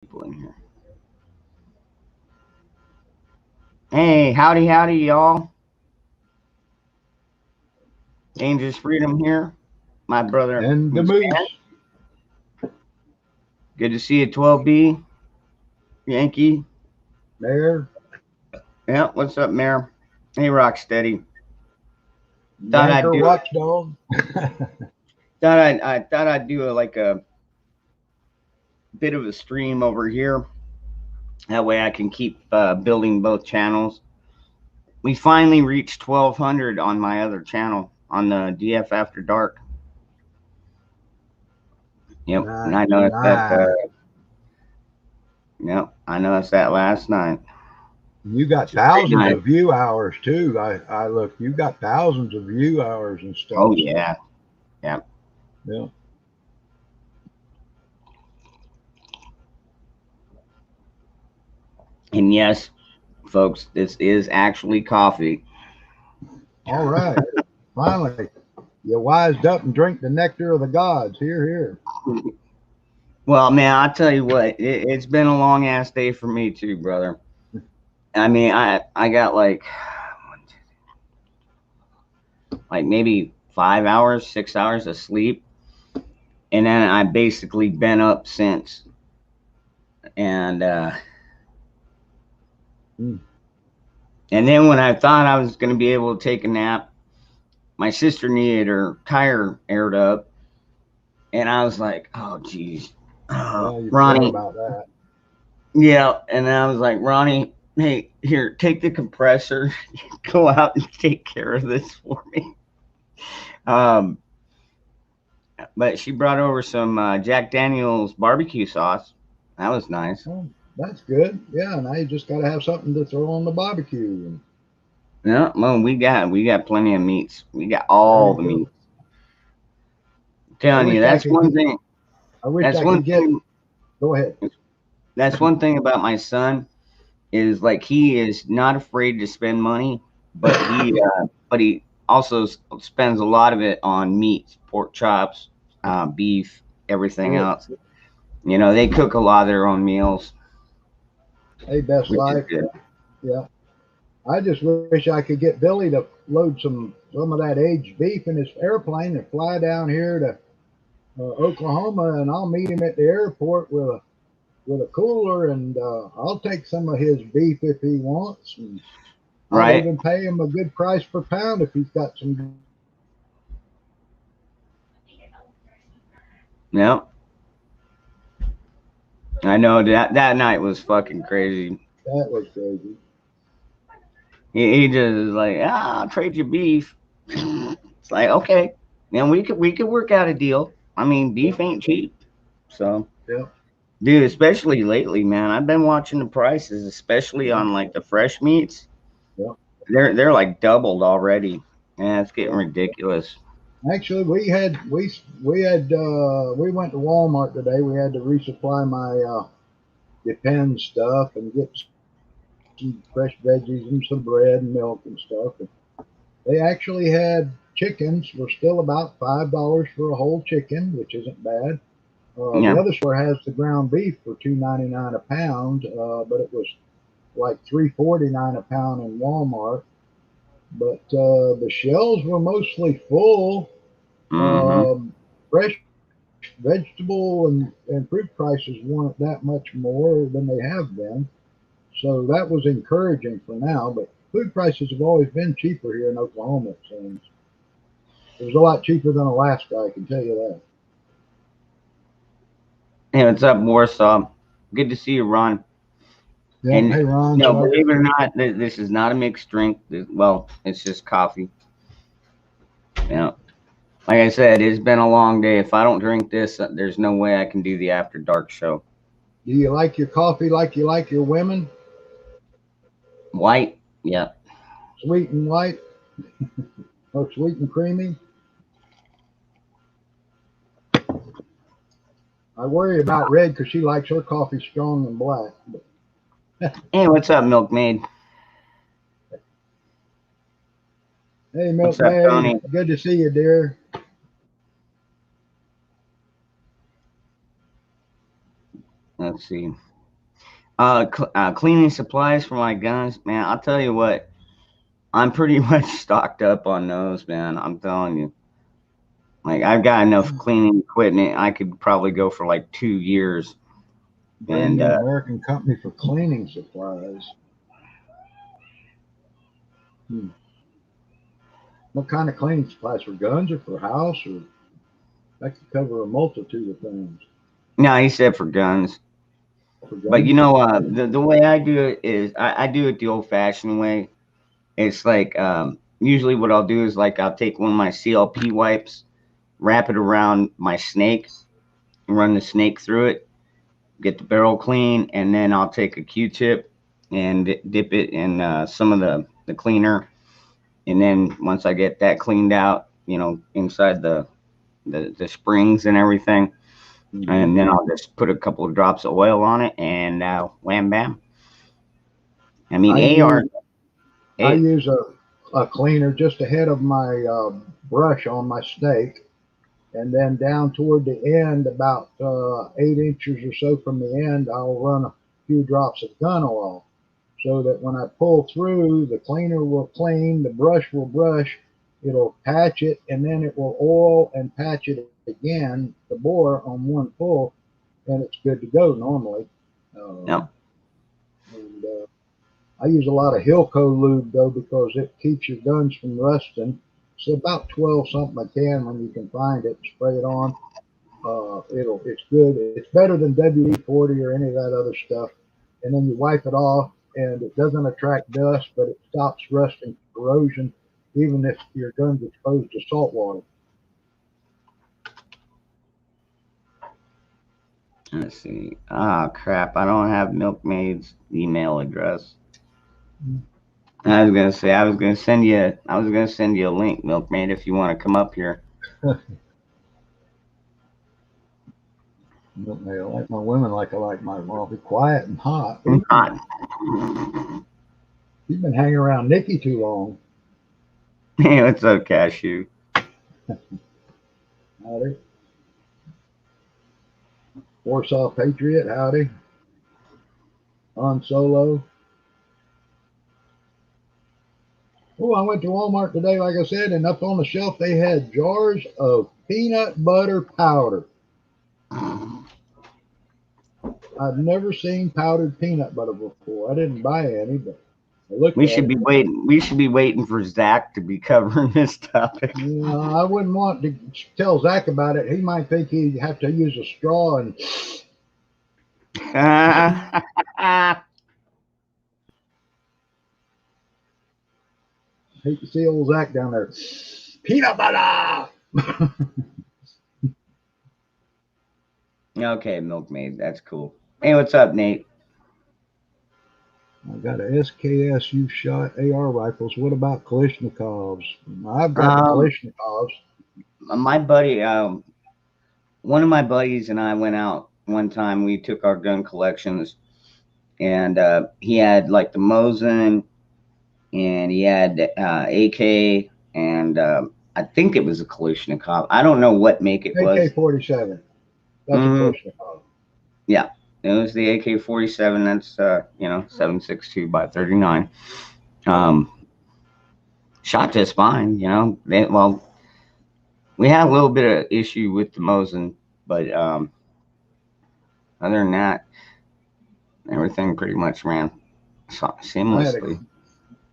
People in here. Hey, howdy, howdy, y'all. Dangerous Freedom here. My brother, And the Moose Man. moose. Good to see you, 12B. Yankee. There. Yeah, what's up, Mayor? Hey, Rocksteady. Thought I'd Yanker do it. watchdog. I thought I'd do a bit of a stream over here. That way I can keep building both channels. We finally reached 1,200 on my other channel on the DF After Dark. Yep, and I noticed that. Nice. Yep, I noticed that last night. You got It's a great thousands night. of view hours too. I look. You got thousands of view hours and stuff. Oh So, yeah, yeah. yeah. And yes, folks, this is actually coffee. All right. Finally, you wised up and drink the nectar of the gods. Here, here. Well, man, I'll tell you what, it's been a long ass day for me too, brother. I mean, I got like maybe 5 hours, 6 hours of sleep, and then I basically been up since. And Mm. and then when I thought I was gonna be able to take a nap, my sister needed her tire aired up, and I was like, oh geez, You forgot Ronnie. about that. Yeah, and I was like, Ronnie, hey, here, take the compressor, go out and take care of this for me. Um, but she brought over some Jack Daniel's barbecue sauce. That was nice. Oh, that's good. Yeah. Now you just got to have something to throw on the barbecue. Yeah, well, we got plenty of meats. We got There all you the go. meats. I'm I telling you, wish I that's could one get. thing. I wish That's I one could get. thing. Go ahead. That's one thing about my son is like he is not afraid to spend money, but he also spends a lot of it on meats, pork chops, beef, everything Good. else. You know, they cook a lot of their own meals, Hey, best which is life. good. Yeah. I just wish I could get Billy to load some of that aged beef in his airplane and fly down here to Oklahoma, and I'll meet him at the airport with a cooler, and I'll take some of his beef if he wants, and I'll Right? even pay him a good price per pound if he's got some. Yeah, I know that night was fucking crazy. That was crazy. He just is like, I'll trade you beef. It's like, okay, then we could work out a deal. I mean, Yeah, beef ain't cheap, so. yeah, Dude, especially lately, man. I've been watching the prices, especially yeah, on like the fresh meats. yeah, They're like doubled already. And it's getting yeah. ridiculous. Actually, we went to Walmart today. We had to resupply my Depend stuff and get some fresh veggies and some bread and milk and stuff. And they actually had chickens were still about $5 for a whole chicken, which isn't bad. The Yeah. other store has the ground beef for $2.99 a pound, but it was like $3.49 a pound in Walmart. But the shelves were mostly full. Mm-hmm. Um, Fresh vegetable and fruit prices weren't that much more than they have been. So that was encouraging for now. But food prices have always been cheaper here in Oklahoma, it seems. It was a lot cheaper than Alaska, I can tell you that. Hey, what's up, Warsaw? Good to see you, Ron. Yep. And Hey, Ron. no, Sorry. believe it or not, this is not a mixed drink. Well, it's just coffee. Yeah. Like I said, it's been a long day. If I don't drink this, there's no way I can do the After Dark show. Do you like your coffee like you like your women? White? Yeah. Sweet and white or sweet and creamy? I worry about Red because she likes her coffee strong and black. But, Hey, what's up, Milkmaid? hey, What's up, Milkmaid, Tony? good to see you, dear. Let's see. Cleaning supplies for my guns, man. I'll tell you what, I'm pretty much stocked up on those, man. I'm telling you. Like I've got enough cleaning equipment. I could probably go for like 2 years. Brand And new American company for cleaning supplies. Hmm. What kind of cleaning supplies for guns or for house or that could cover a multitude of things. no, he said for guns. For But guns, okay. the way I do it is I do it the old fashioned way. It's like usually what I'll do is like I'll take one of my CLP wipes, wrap it around my snake, run the snake through it, get the barrel clean, and then I'll take a Q-tip and dip it in some of the cleaner. And then once I get that cleaned out, inside the springs and everything, Mm-hmm. and then I'll just put a couple of drops of oil on it, and wham bam. I mean, I AR. use I use a cleaner just ahead of my brush on my snake, and then down toward the end, about 8 inches or so from the end, I'll run a few drops of gun oil, so that when I pull through, the cleaner will clean, the brush will brush, it'll patch it, and then it will oil and patch it again, the bore on one pull, and it's good to go normally. Yep. And I use a lot of Hilco lube though because it keeps your guns from rusting. It's about 12 something a can when you can find it. Spray it on. It's good. It's better than WD-40 or any of that other stuff. And then you wipe it off, and it doesn't attract dust, but it stops rust and corrosion, even if your gun's exposed to salt water. Let's see. Ah, crap! I don't have Milkmaid's email address. I was gonna send you a link, Milkmaid, if you want to come up here. I like my women like I like my well, be quiet and hot. Not. You've been hanging around Nikki too long. Hey, what's up, Cashew? Howdy. Warsaw Patriot, howdy. On Solo. Oh, I went to Walmart today, like I said, and up on the shelf they had jars of peanut butter powder. I've never seen powdered peanut butter before. I didn't buy any, but I looked We at should it. be waiting. We should be waiting for Zach to be covering this topic. I wouldn't want to tell Zach about it. He might think he'd have to use a straw and hate to see old Zach down there. Peanut butter! Okay, Milkmaid, that's cool. Hey, what's up, Nate? I got a SKS you've shot AR rifles. What about Kalashnikovs? I've got the Um, Kalashnikovs. my buddy, one of my buddies and I went out one time. We took our gun collections, and he had like the Mosin, and he had AK, and I think it was a Kalashnikov. I don't know what make it was. AK-47. That's a Mm, Kalashnikov. yeah, it was the AK-47. That's 7.62 by 39. Um, Shot just fine. Well, we had a little bit of issue with the Mosin, but other than that, everything pretty much ran I had a seamlessly.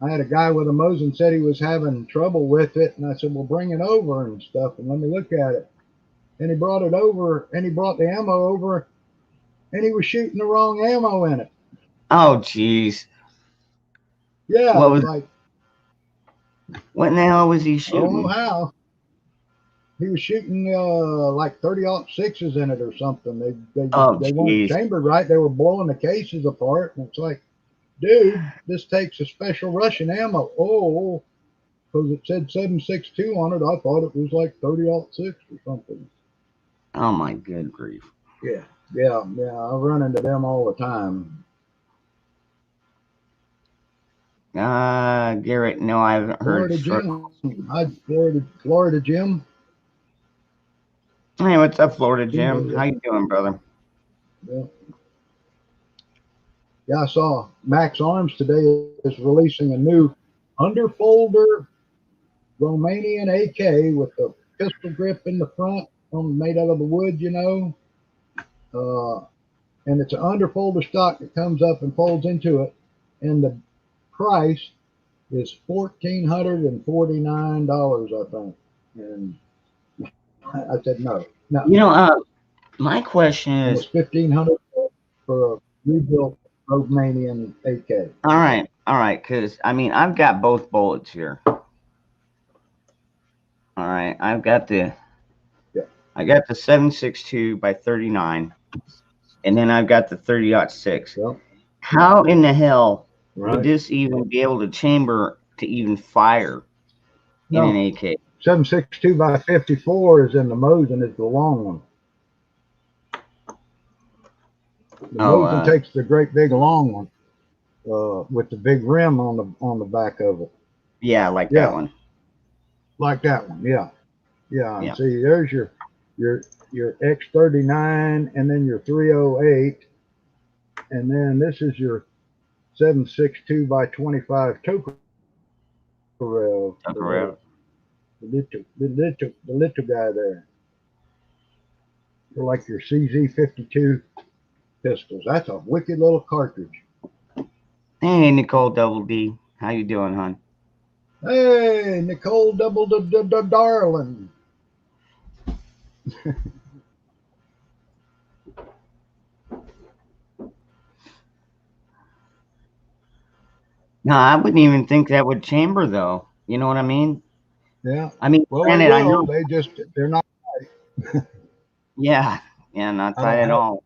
I had a guy with a Mosin said he was having trouble with it, and I said, "Well, bring it over and stuff, and let me look at it." And he brought it over, and he brought the ammo over, and he was shooting the wrong ammo in it. Oh, jeez. Yeah, What was? like What in the hell was he I don't know shooting? how. He was shooting like 30-06s in it or something. Oh, They weren't jeez. chambered right. They were blowing the cases apart, and it's like, dude, this takes a special Russian ammo. Oh, because it said 7.62 on it. I thought it was like 30-06 or something. Oh my good grief. Yeah, yeah. I run into them all the time. Garrett. No, I haven't heard Florida from. Jim. Hi, Florida Jim. Hey, what's up, Florida He Jim? knows How it. you doing, brother? Yeah. Yeah, I saw Max Arms today is releasing a new underfolder Romanian AK with the pistol grip in the front, made out of the wood, uh, and it's an underfolder stock that comes up and folds into it, and the price is $1,449, I think. And I said no, no. My question is, Almost 1,500 for a rebuilt Romanian AK. all right, because I mean, I've got both bullets here. All right, Yeah. I got the 7.62 by 39, and then I've got the 30-06. Well, How in the hell would right. this even be able to chamber to even fire in an No, AK? 7.62 by 54 is in the Mosin, is the long one. The Oh, Mosin takes the great big long one with the big rim on the back of it. yeah, like that Yeah, one. like that one. Yeah, yeah. And Yeah. see, there's your your X39, and then your 308, and then this is your 7.62 by 25 Tokarev, Tuck around. the little guy there. They're like your CZ52 pistols. That's a wicked little cartridge. Hey, Nicole Double D, how you doing, hon? Hey, Nicole Double Darling. No, I wouldn't even think that would chamber though. You know what I mean? Yeah. I mean, Well, it granted, I will. know. They're not. Yeah, yeah, not I tight don't at have. all.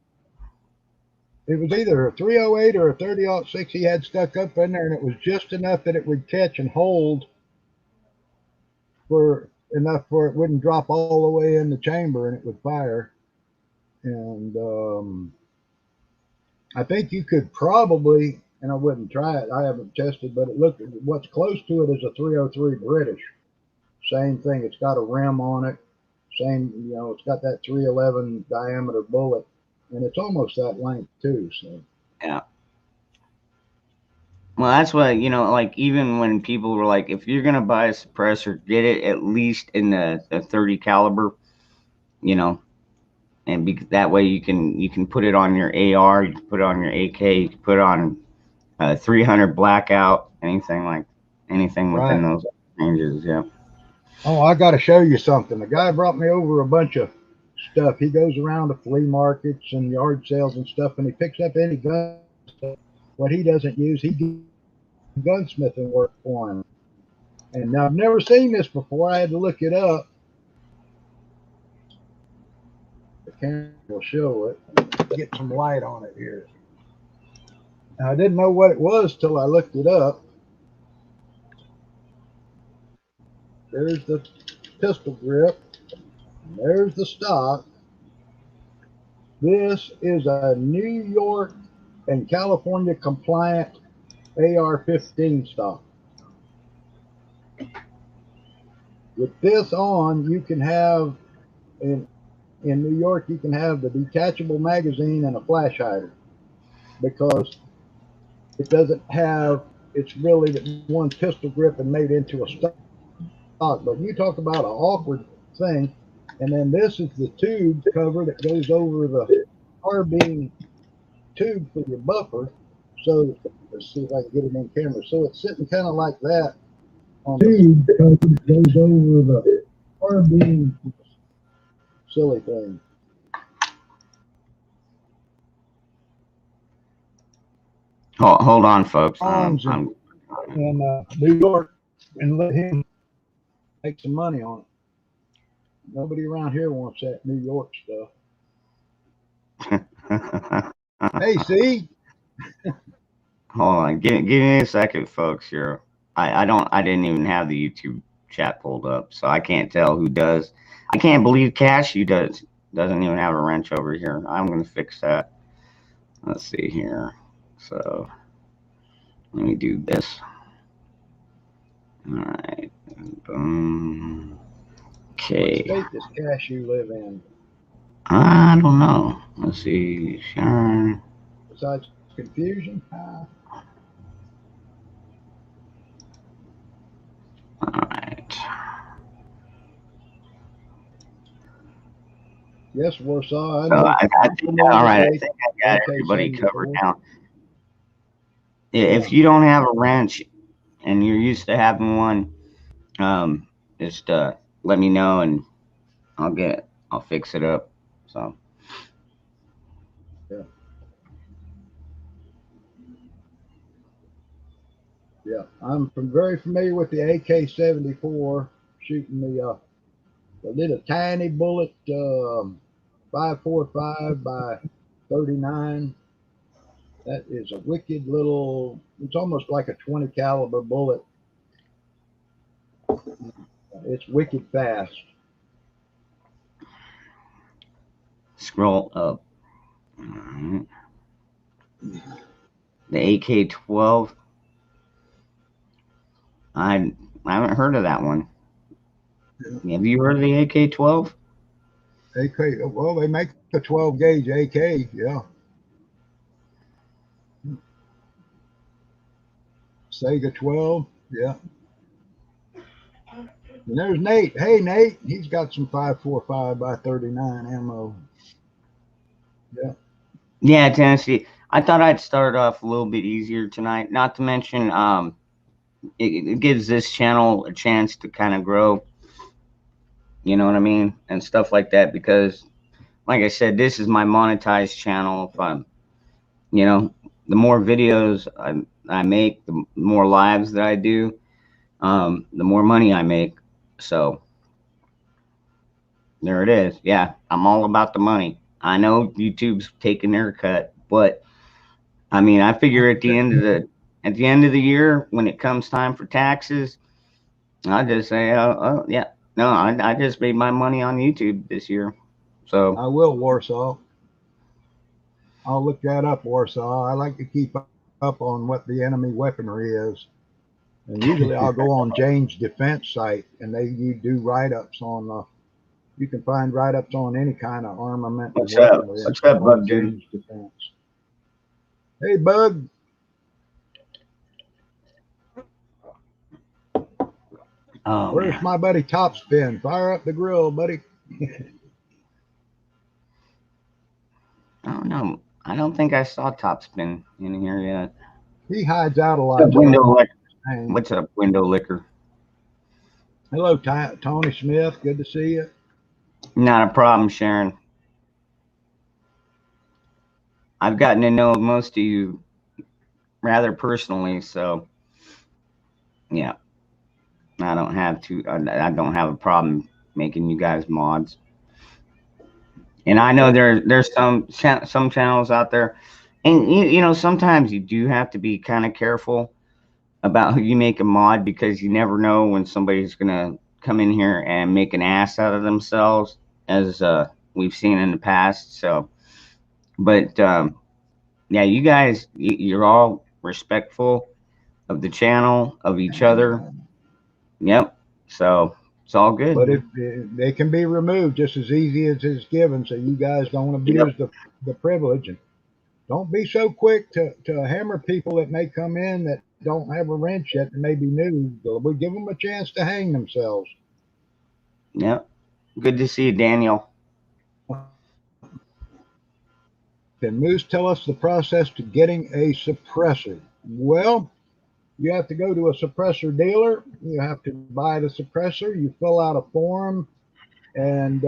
It was either a 308 or a 30-06 he had stuck up in there, and it was just enough that it would catch and hold for enough for it wouldn't drop all the way in the chamber and it would fire. And I think you could probably, and I wouldn't try it. I haven't tested, but it looked what's close to it is a 303 British. Same thing. It's got a rim on it. Same, it's got that 311 diameter bullet, and it's almost that length too. So Yeah. Well, that's what, like even when people were like, if you're gonna buy a suppressor, get it at least in the 30 caliber, you know, and that way you can put it on your AR, you can put it on your AK, you can put it on 300 blackout, anything within right. those ranges. Yeah. Oh, I got to show you something. The guy brought me over a bunch of stuff. He goes around to flea markets and yard sales and stuff, and he picks up any gun stuff. What he doesn't use, he does gunsmithing work for him. And now I've never seen this before. I had to look it up. The camera will show it. Get some light on it here. Now, I didn't know what it was till I looked it up. There's the pistol grip. There's the stock. This is a New York and California compliant AR-15 stock. With this on, you can have in New York you can have the detachable magazine and a flash hider because it doesn't have it's really one pistol grip and made into a stock. But you talk about an awkward thing, and then this is the tube cover that goes over the carbine tube for your buffer. So let's see if I can get it in camera. So it's sitting kind of like that on the tube cover that goes over the carbine. Silly thing. Hold on, folks. Arms in New York and let him make some money on it. Nobody around here wants that New York stuff. Hey, see? Hold on. Give me a second, folks. Here, I didn't even have the YouTube chat pulled up, so I can't tell who does. I can't believe Cashew doesn't even have a wrench over here. I'm gonna fix that. Let's see here. So let me do this. All right. Boom. Okay. What state does Cashew live in? I don't know. Let's see. Sure. Besides confusion. All right. Yes, Warsaw. I So know. I I'm think, familiar all with right, I the think I got everybody covered AK-74. now. Yeah. If you don't have a wrench and you're used to having one, just let me know and I'll fix it up. So Yeah. Yeah. Very familiar with the AK-74, shooting the little tiny bullet 5.45 by 39. That is a wicked little. It's almost like a 20 caliber bullet. It's wicked fast. scroll up. All right. The AK-12. I I haven't heard of that one. Have you heard of the AK-12? AK. Well, they make a 12 gauge AK. Yeah. Sega 12. Yeah. And there's Nate. Hey, Nate. He's got some 5.45 by 39 ammo. Yeah. Yeah, Tennessee. I thought I'd start off a little bit easier tonight. Not to mention, it gives this channel a chance to kind of grow. You know what I mean, and stuff like that. Because, like I said, this is my monetized channel. If I'm, you know, the more videos I make, the more lives that I do, the more money I make. So there it is. Yeah, I'm all about the money. I know YouTube's taking their cut, but I mean, I figure at the end of the year when it comes time for taxes, I just say, oh yeah, no, I just made my money on YouTube this year. So I will, Warsaw. I'll look that up, Warsaw. I like to keep up on what the enemy weaponry is. And usually I'll go on Jane's defense site and you do write ups on, you can find write ups on any kind of armament and what's up? weaponry and What's stuff up, on Bug Dude? Jane's defense. Hey, Bug. Oh Where's man, my buddy Topspin? Fire up the grill, buddy. I don't know. I don't think I saw Topspin in here yet. He hides out a What's lot, up, so I Window don't Licker? hang. What's up, Window Licker? Hello, Tony Smith. Good to see you. Not a problem, Sharon. I've gotten to know most of you rather personally, so yeah, I don't have a problem making you guys mods. And I know Yeah. there's some channels out there, and you know sometimes you do have to be kind of careful about who you make a mod because you never know when somebody's gonna come in here and make an ass out of themselves, as we've seen in the past. So, but yeah, you guys, you're all respectful of the channel, of each other. Yep. So it's all But good. if they can be removed just as easy as it's given, so you guys don't Yep. abuse the privilege. And don't be so quick to hammer people that may come in that don't have a wrench yet and may be new. We give them a chance to hang themselves. Yep. Good to see you, Daniel. Can Moose tell us the process to getting a suppressor? Well, you have to go to a suppressor dealer. You have to buy the suppressor. You fill out a form, and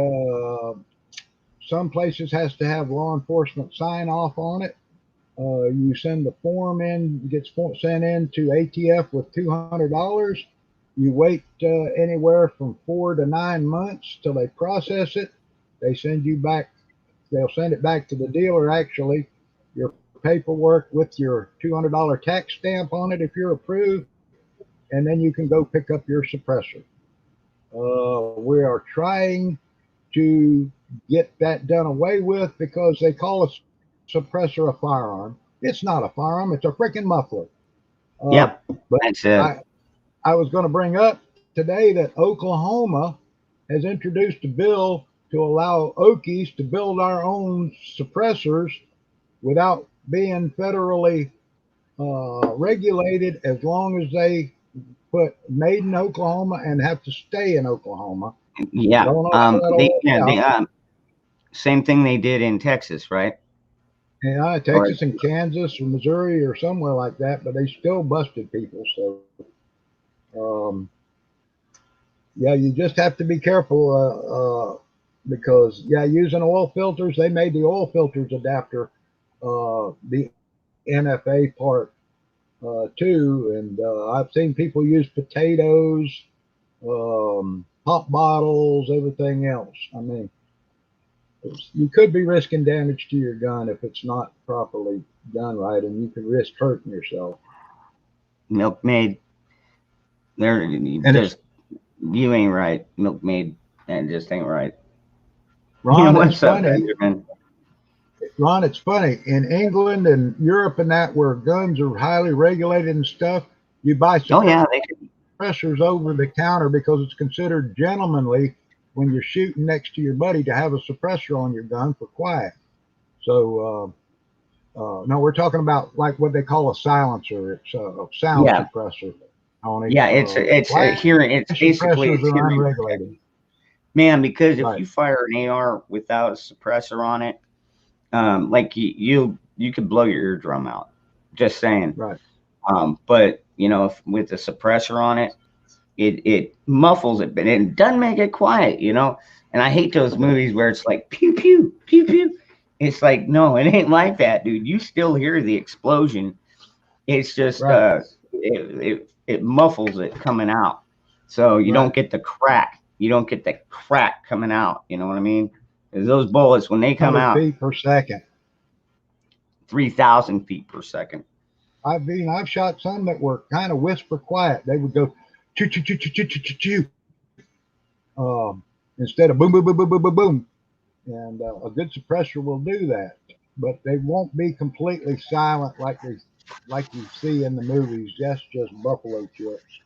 some places has to have law enforcement sign off on it. You send the form in, gets sent in to ATF with $200. You wait anywhere from 4 to 9 months till they process it. They send you back. They'll send it back to the dealer. Actually, your paperwork with your $200 tax stamp on it if you're approved, and then you can go pick up your suppressor. We are trying to get that done away with because they call a suppressor a firearm. It's not a firearm, it's a freaking muffler. Uh, Yep. but That's it. I was going to bring up today that Oklahoma has introduced a bill to allow Okies to build our own suppressors without being federally regulated as long as they put made in Oklahoma and have to stay in Oklahoma. Yeah. Don't know how that'll They work yeah they out. same thing they did in Texas, right? Yeah, Or Texas and Kansas or Missouri or somewhere like that, but they still busted people. So, um, yeah, you just have to be careful because, yeah, using oil filters, they made the oil filters adapter the NFA part too. And I've seen people use potatoes, pop bottles, everything else. I mean, you could be risking damage to your gun if it's not properly done right, and you can risk hurting yourself. milkmaid. They're And it's just you ain't right, milkmaid. That just ain't right. You know Ron, it's what's up, funny. Benjamin? Ron, it's funny. In England and Europe and that, where guns are highly regulated and stuff, you buy Oh yeah, suppressors over the counter because it's considered gentlemanly when you're shooting next to your buddy to have a suppressor on your gun for quiet. So, no, we're talking about like what they call a silencer. It's a sound yeah, suppressor on it. yeah. It's a Flash hearing. It's basically suppressors it's are hearing unregulated. protection, man. Because if Right, you fire an AR without a suppressor on it, like you could blow your eardrum out. Just saying. right. But you know, if, with a suppressor on it, it muffles it, but it doesn't make it quiet. You know, and I hate those Yeah, movies where it's like pew pew pew pew. It's like no, it ain't like that, dude. You still hear the explosion. It's just right, it muffles it coming out, so you right. don't get the crack. You don't get the crack coming out. You know what I mean? 'Cause those bullets when they come 100 out, feet per second. 3,000 feet per second. I've shot some that were kind of whisper quiet. They would go choo choo choo choo choo choo choo choo, instead of boom boom boom boom boom boom boom. And a good suppressor will do that, but they won't be completely silent like you see in the movies. That's just buffalo chips.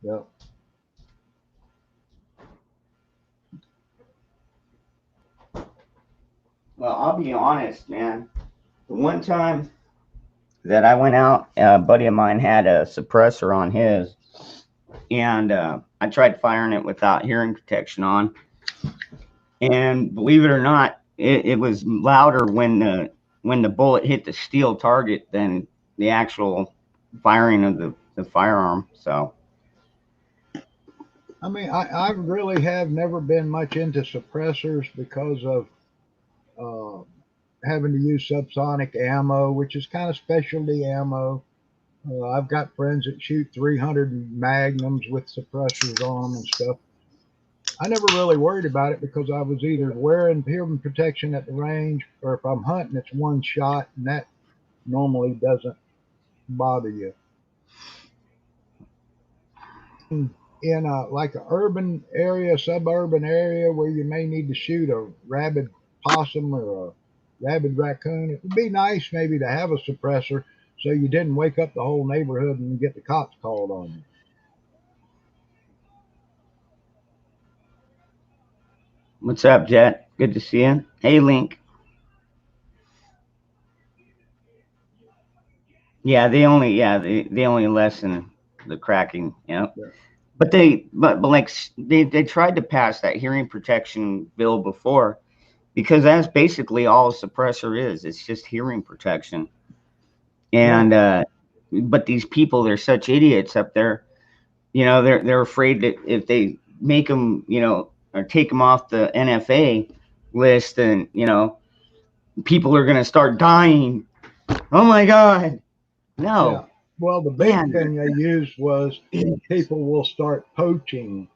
Yep. Well, I'll be honest, man. The one time that I went out, a buddy of mine had a suppressor on his, and I tried firing it without hearing protection on. And believe it or not, it was louder when the bullet hit the steel target than the actual firing of the firearm. So I mean, I really have never been much into suppressors because of uh, having to use subsonic ammo, which is kind of specialty ammo. I've got friends that shoot 300 magnums with suppressors on them and stuff. I never really worried about it because I was either wearing hearing protection at the range, or if I'm hunting, it's one shot, and that normally doesn't bother you. In like a urban area, suburban area where you may need to shoot a rabid possum or a rabid raccoon, it would be nice maybe to have a suppressor so you didn't wake up the whole neighborhood and get the cops called on you. what's up, Jet? Good to see you. Hey, Link. They only lessen the cracking. You know, Yeah. but like they tried to pass that hearing protection bill before because that's basically all a suppressor is. It's just hearing protection. Right. And but these people, they're such idiots up there. You know, they're afraid that if they make them, you know, or take them off the NFA list, then you know people are gonna start dying. Oh my God, Yeah. no, Well, the big man. thing they used was Idiots. people will start poaching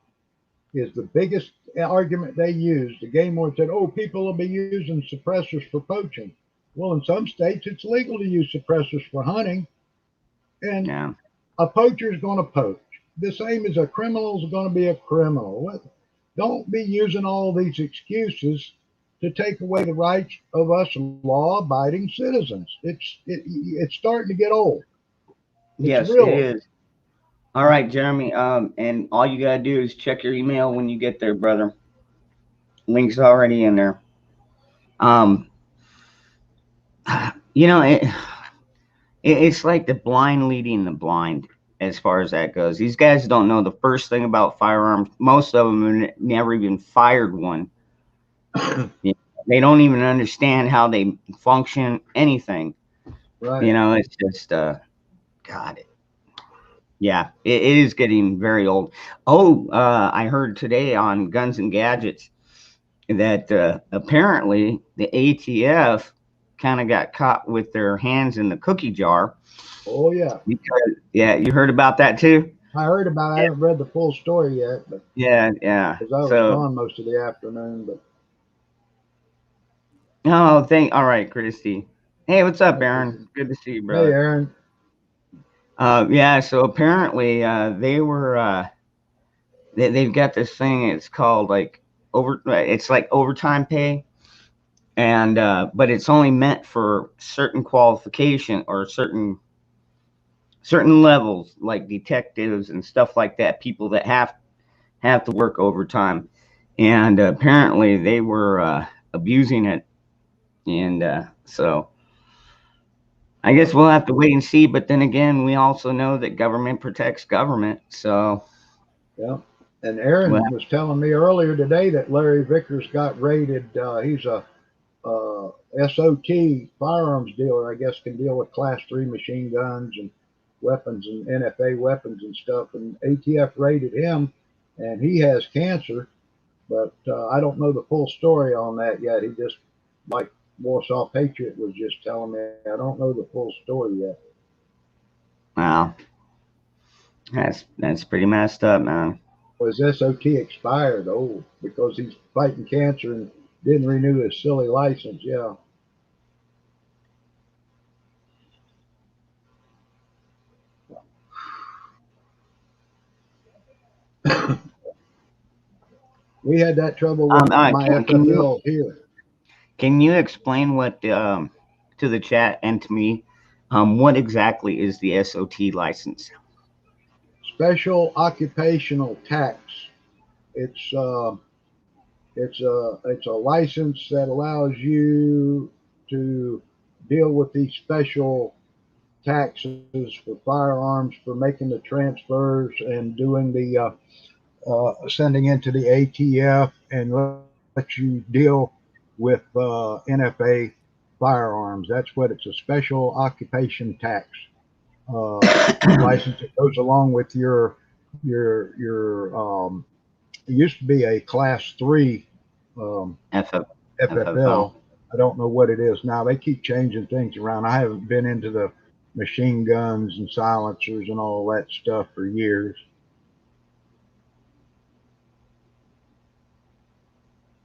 is the biggest argument they used. The game where it said, "Oh, people will be using suppressors for poaching." Well, in some states, it's legal to use suppressors for hunting, and Yeah, a poacher is going to poach. The same as a criminal is going to be a criminal. Don't be using all these excuses to take away the rights of us law-abiding citizens. It's starting to get old. It's yes, it real old. is. All right, Jeremy. And all you gotta do is check your email when you get there, brother. Link's already in there. Um, you know, it's like the blind leading the blind as far as that goes. These guys don't know the first thing about firearms. Most of them have never even fired one. They don't even understand how they function, anything. Right. It's just, God, yeah, it is getting very old. Oh, I heard today on Guns and Gadgets that apparently the ATF kind of got caught with their hands in the cookie jar. Oh yeah. Because, yeah, you heard about that too? I heard about it. I Yeah, haven't read the full story yet, but yeah, yeah. because I was So, gone most of the afternoon. But oh, all right, Christy. Hey, what's up, hey, Aaron? Christian. Good to see you, Hey, brother. Aaron. Yeah, so apparently they've got this thing. It's called like it's like overtime pay, and but it's only meant for certain qualification or certain levels, like detectives and stuff like that. People that have to work overtime, and apparently they were abusing it, and so I guess we'll have to wait and see. But then again, we also know that government protects government, so Yeah. And well, Aaron was telling me earlier today that Larry Vickers got raided. He's a SOT firearms dealer, I guess, can deal with Class 3 machine guns and weapons and NFA weapons and stuff. And ATF raided him, and he has cancer, but I don't know the full story on that yet. He just, like Warsaw Patriot was just telling me, I don't know the full story yet. wow, that's pretty messed up, man. Was SOT expired? Oh, because he's fighting cancer and didn't renew his silly license. Yeah. We had that trouble with my FFL here. Can you explain what to the chat and to me what exactly is the SOT license? Special occupational tax. It's uh, it's a license that allows you to deal with these special taxes for firearms, for making the transfers and doing the sending into the ATF, and let you deal with NFA firearms. That's what it's a special occupation tax license that goes along with your. It used to be a class 3 um, FF, FFL. FFL. I don't know what it is now. They keep changing things around. I haven't been into the machine guns and silencers and all that stuff for years.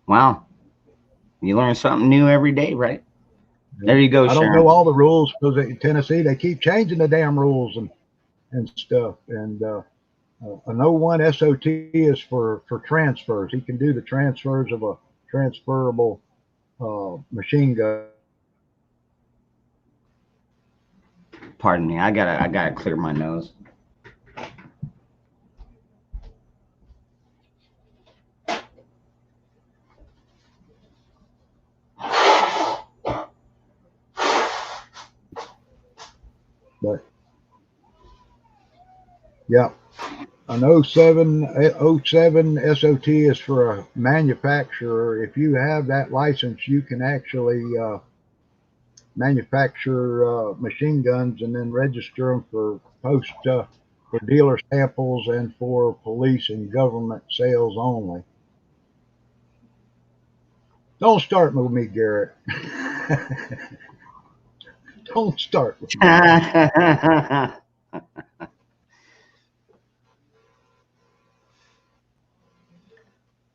Wow, you learn something new every day, right? There you go, I don't know Sharon. all the rules because in Tennessee they keep changing the damn rules and stuff. And an O1 SOT is for transfers. He can do the transfers of a transferable machine gun. Pardon me. I gotta clear my nose. But yeah, an oh 07 SOT is for a manufacturer. If you have that license, you can actually manufacture machine guns and then register them for post for dealer samples and for police and government sales only. Don't start with me, Garrett. Don't start with me.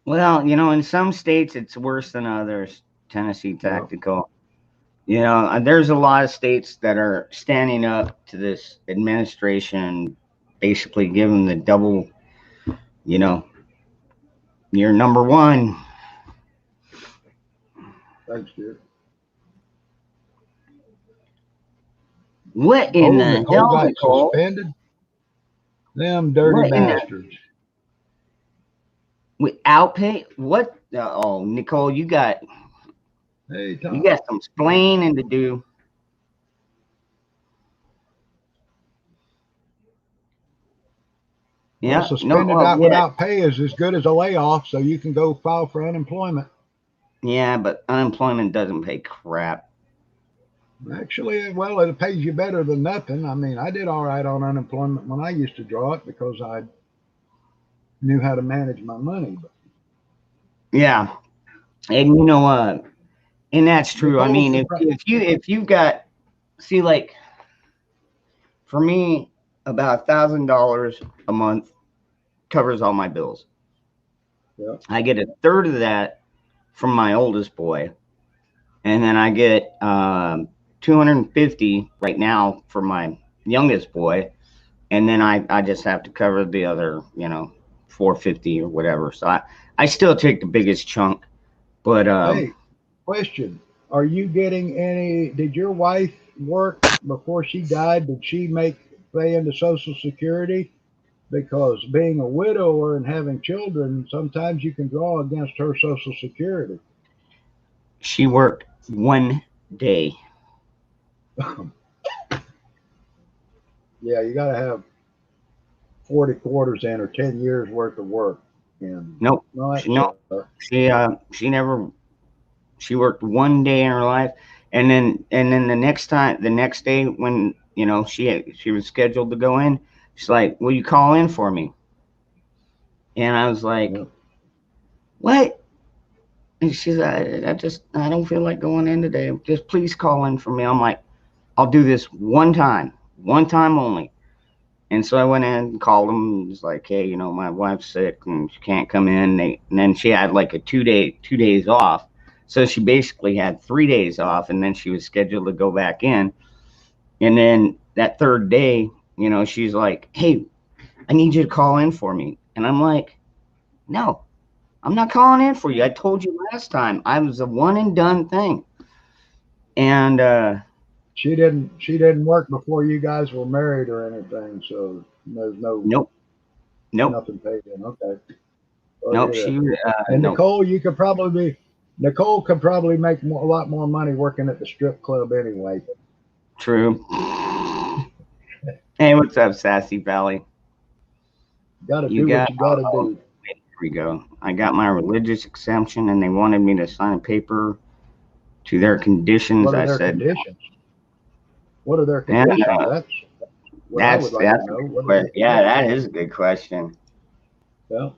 Well, in some states it's worse than others. Tennessee Yeah, tactical. There's a lot of states that are standing up to this administration, basically giving the double, you know, you're number one. thanks, dear. What in Oh, the Nicole hell, got Nicole? suspended. Them dirty What in the bastards. without pay? What? Oh, Nicole, Hey, you Tom. got some explaining to do. Well, Yeah, no, suspended well, out yeah, without pay is as good as a layoff, so you can go file for unemployment. yeah, but unemployment doesn't pay crap. Actually, well, it pays you better than nothing. I mean, I did all right on unemployment when I used to draw it because I knew how to manage my money. But Yeah, and and that's true. I Nicole mean, could, if you've got see like for me, about $1,000 a month covers all my bills. yeah, I get a third of that from my oldest boy, and then I get 250 right now for my youngest boy, and then I just have to cover the other 450 or whatever. So I still take the biggest chunk, but hey, question: are you getting any? Did your wife work before she died? Did she make pay into Social Security? Because being a widower and having children, sometimes you can draw against her Social Security. she worked 1 day. Yeah, you got to have 40 quarters in or 10 years worth of work. And Nope, no, that she no, sucks. she never she worked 1 day in her life, and then the next day when she was scheduled to go in, she's like, "Will you call in for me?" And I was Yeah. like, "What?" And she's like, I don't feel like going in today. Just please call in for me. I'm like, I'll do this one time only. And so I went in and called them. And was like, hey, my wife's sick and she can't come in. And then she had like a 2 days off. So she basically had 3 days off, and then she was scheduled to go back in. And then that third day, she's like, hey, I need you to call in for me. And I'm like, no, I'm not calling in for you. I told you last time I was a one and done thing. And She didn't work before you guys were married or anything, so there's nope, nope, nothing paid in. Okay. Well, nope. yeah. And Nope. Nicole could probably make a lot more money working at the strip club anyway. True. Hey, what's up, Sassy Valley? Got to You do got, what you got to do. here we go. I got my religious exemption, and they wanted me to sign a paper to their conditions. What are I their said, conditions? What are their yeah, conditions? That's what I would like to that's a know. good What are their question. Yeah, conditions? that is a good question. Well,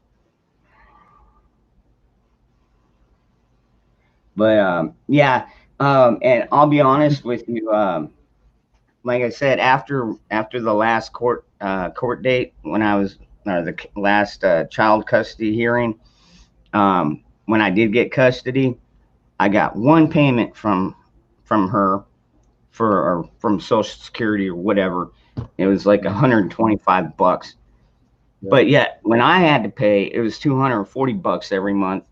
But yeah, and I'll be honest with you. Like I said, after the last court date when I was the last child custody hearing, when I did get custody, I got one payment from her or from Social Security or whatever. It was like mhm, $125. yeah. But yet, when I had to pay, it was $240 every month,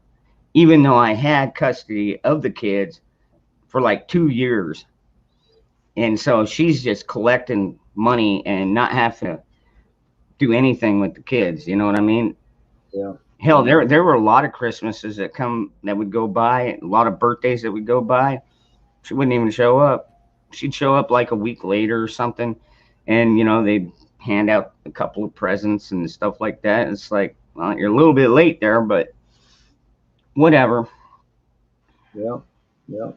even though I had custody of the kids for like 2 years. And so she's just collecting money and not having to do anything with the kids. You know what I mean? Yeah. Hell, there were a lot of Christmases that would go by, a lot of birthdays that would go by. She wouldn't even show up. She'd show up like a week later or something, and they'd hand out a couple of presents and stuff like that. It's like, well, you're a little bit late there, but whatever. Yeah. Yeah.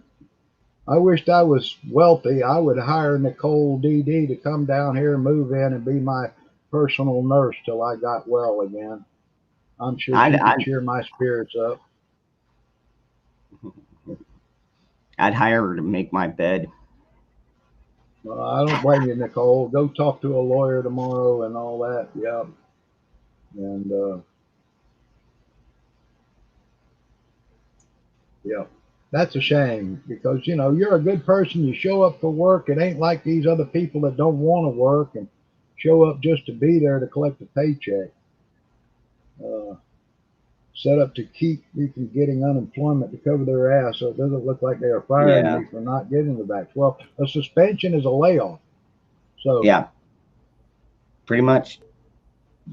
I wished I was wealthy. I would hire Nicole DD to come down here and move in and be my personal nurse till I got well again. I'm sure I'd she could I'd, cheer my spirits up. I'd hire her to make my bed. I don't blame you, Nicole. Go talk to a lawyer tomorrow and all that. Yeah. And yeah, that's a shame because you're a good person. You show up for work. It ain't like these other people that don't want to work and show up just to be there to collect a paycheck. Uh, Set up to keep me from getting unemployment to cover their ass, so it doesn't look like they are firing Yeah, me for not getting the vax. Well, a suspension is a layoff. So yeah, pretty much.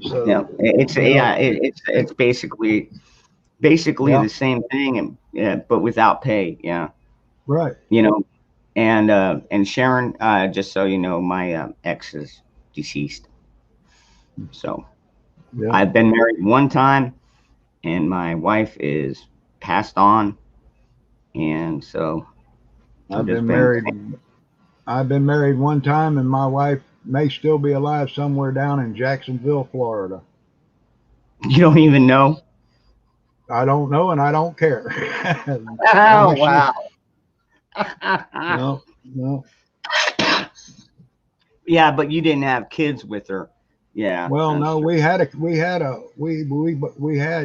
So, Yeah, it's you know, yeah, it's basically yeah, the same thing, and yeah, but without pay. Yeah, right. you know, and Sharon, just so you know, my ex is deceased. So Yeah. I've been married one time, and my wife is passed on, and so I've I've just been been. married. I've been married one time, and my wife may still be alive somewhere down in Jacksonville, Florida. You don't even know. I don't know, and I don't care. As long Oh as she, wow. no, no. Yeah, but you didn't have kids with her. Yeah, Well, that's no, true. we had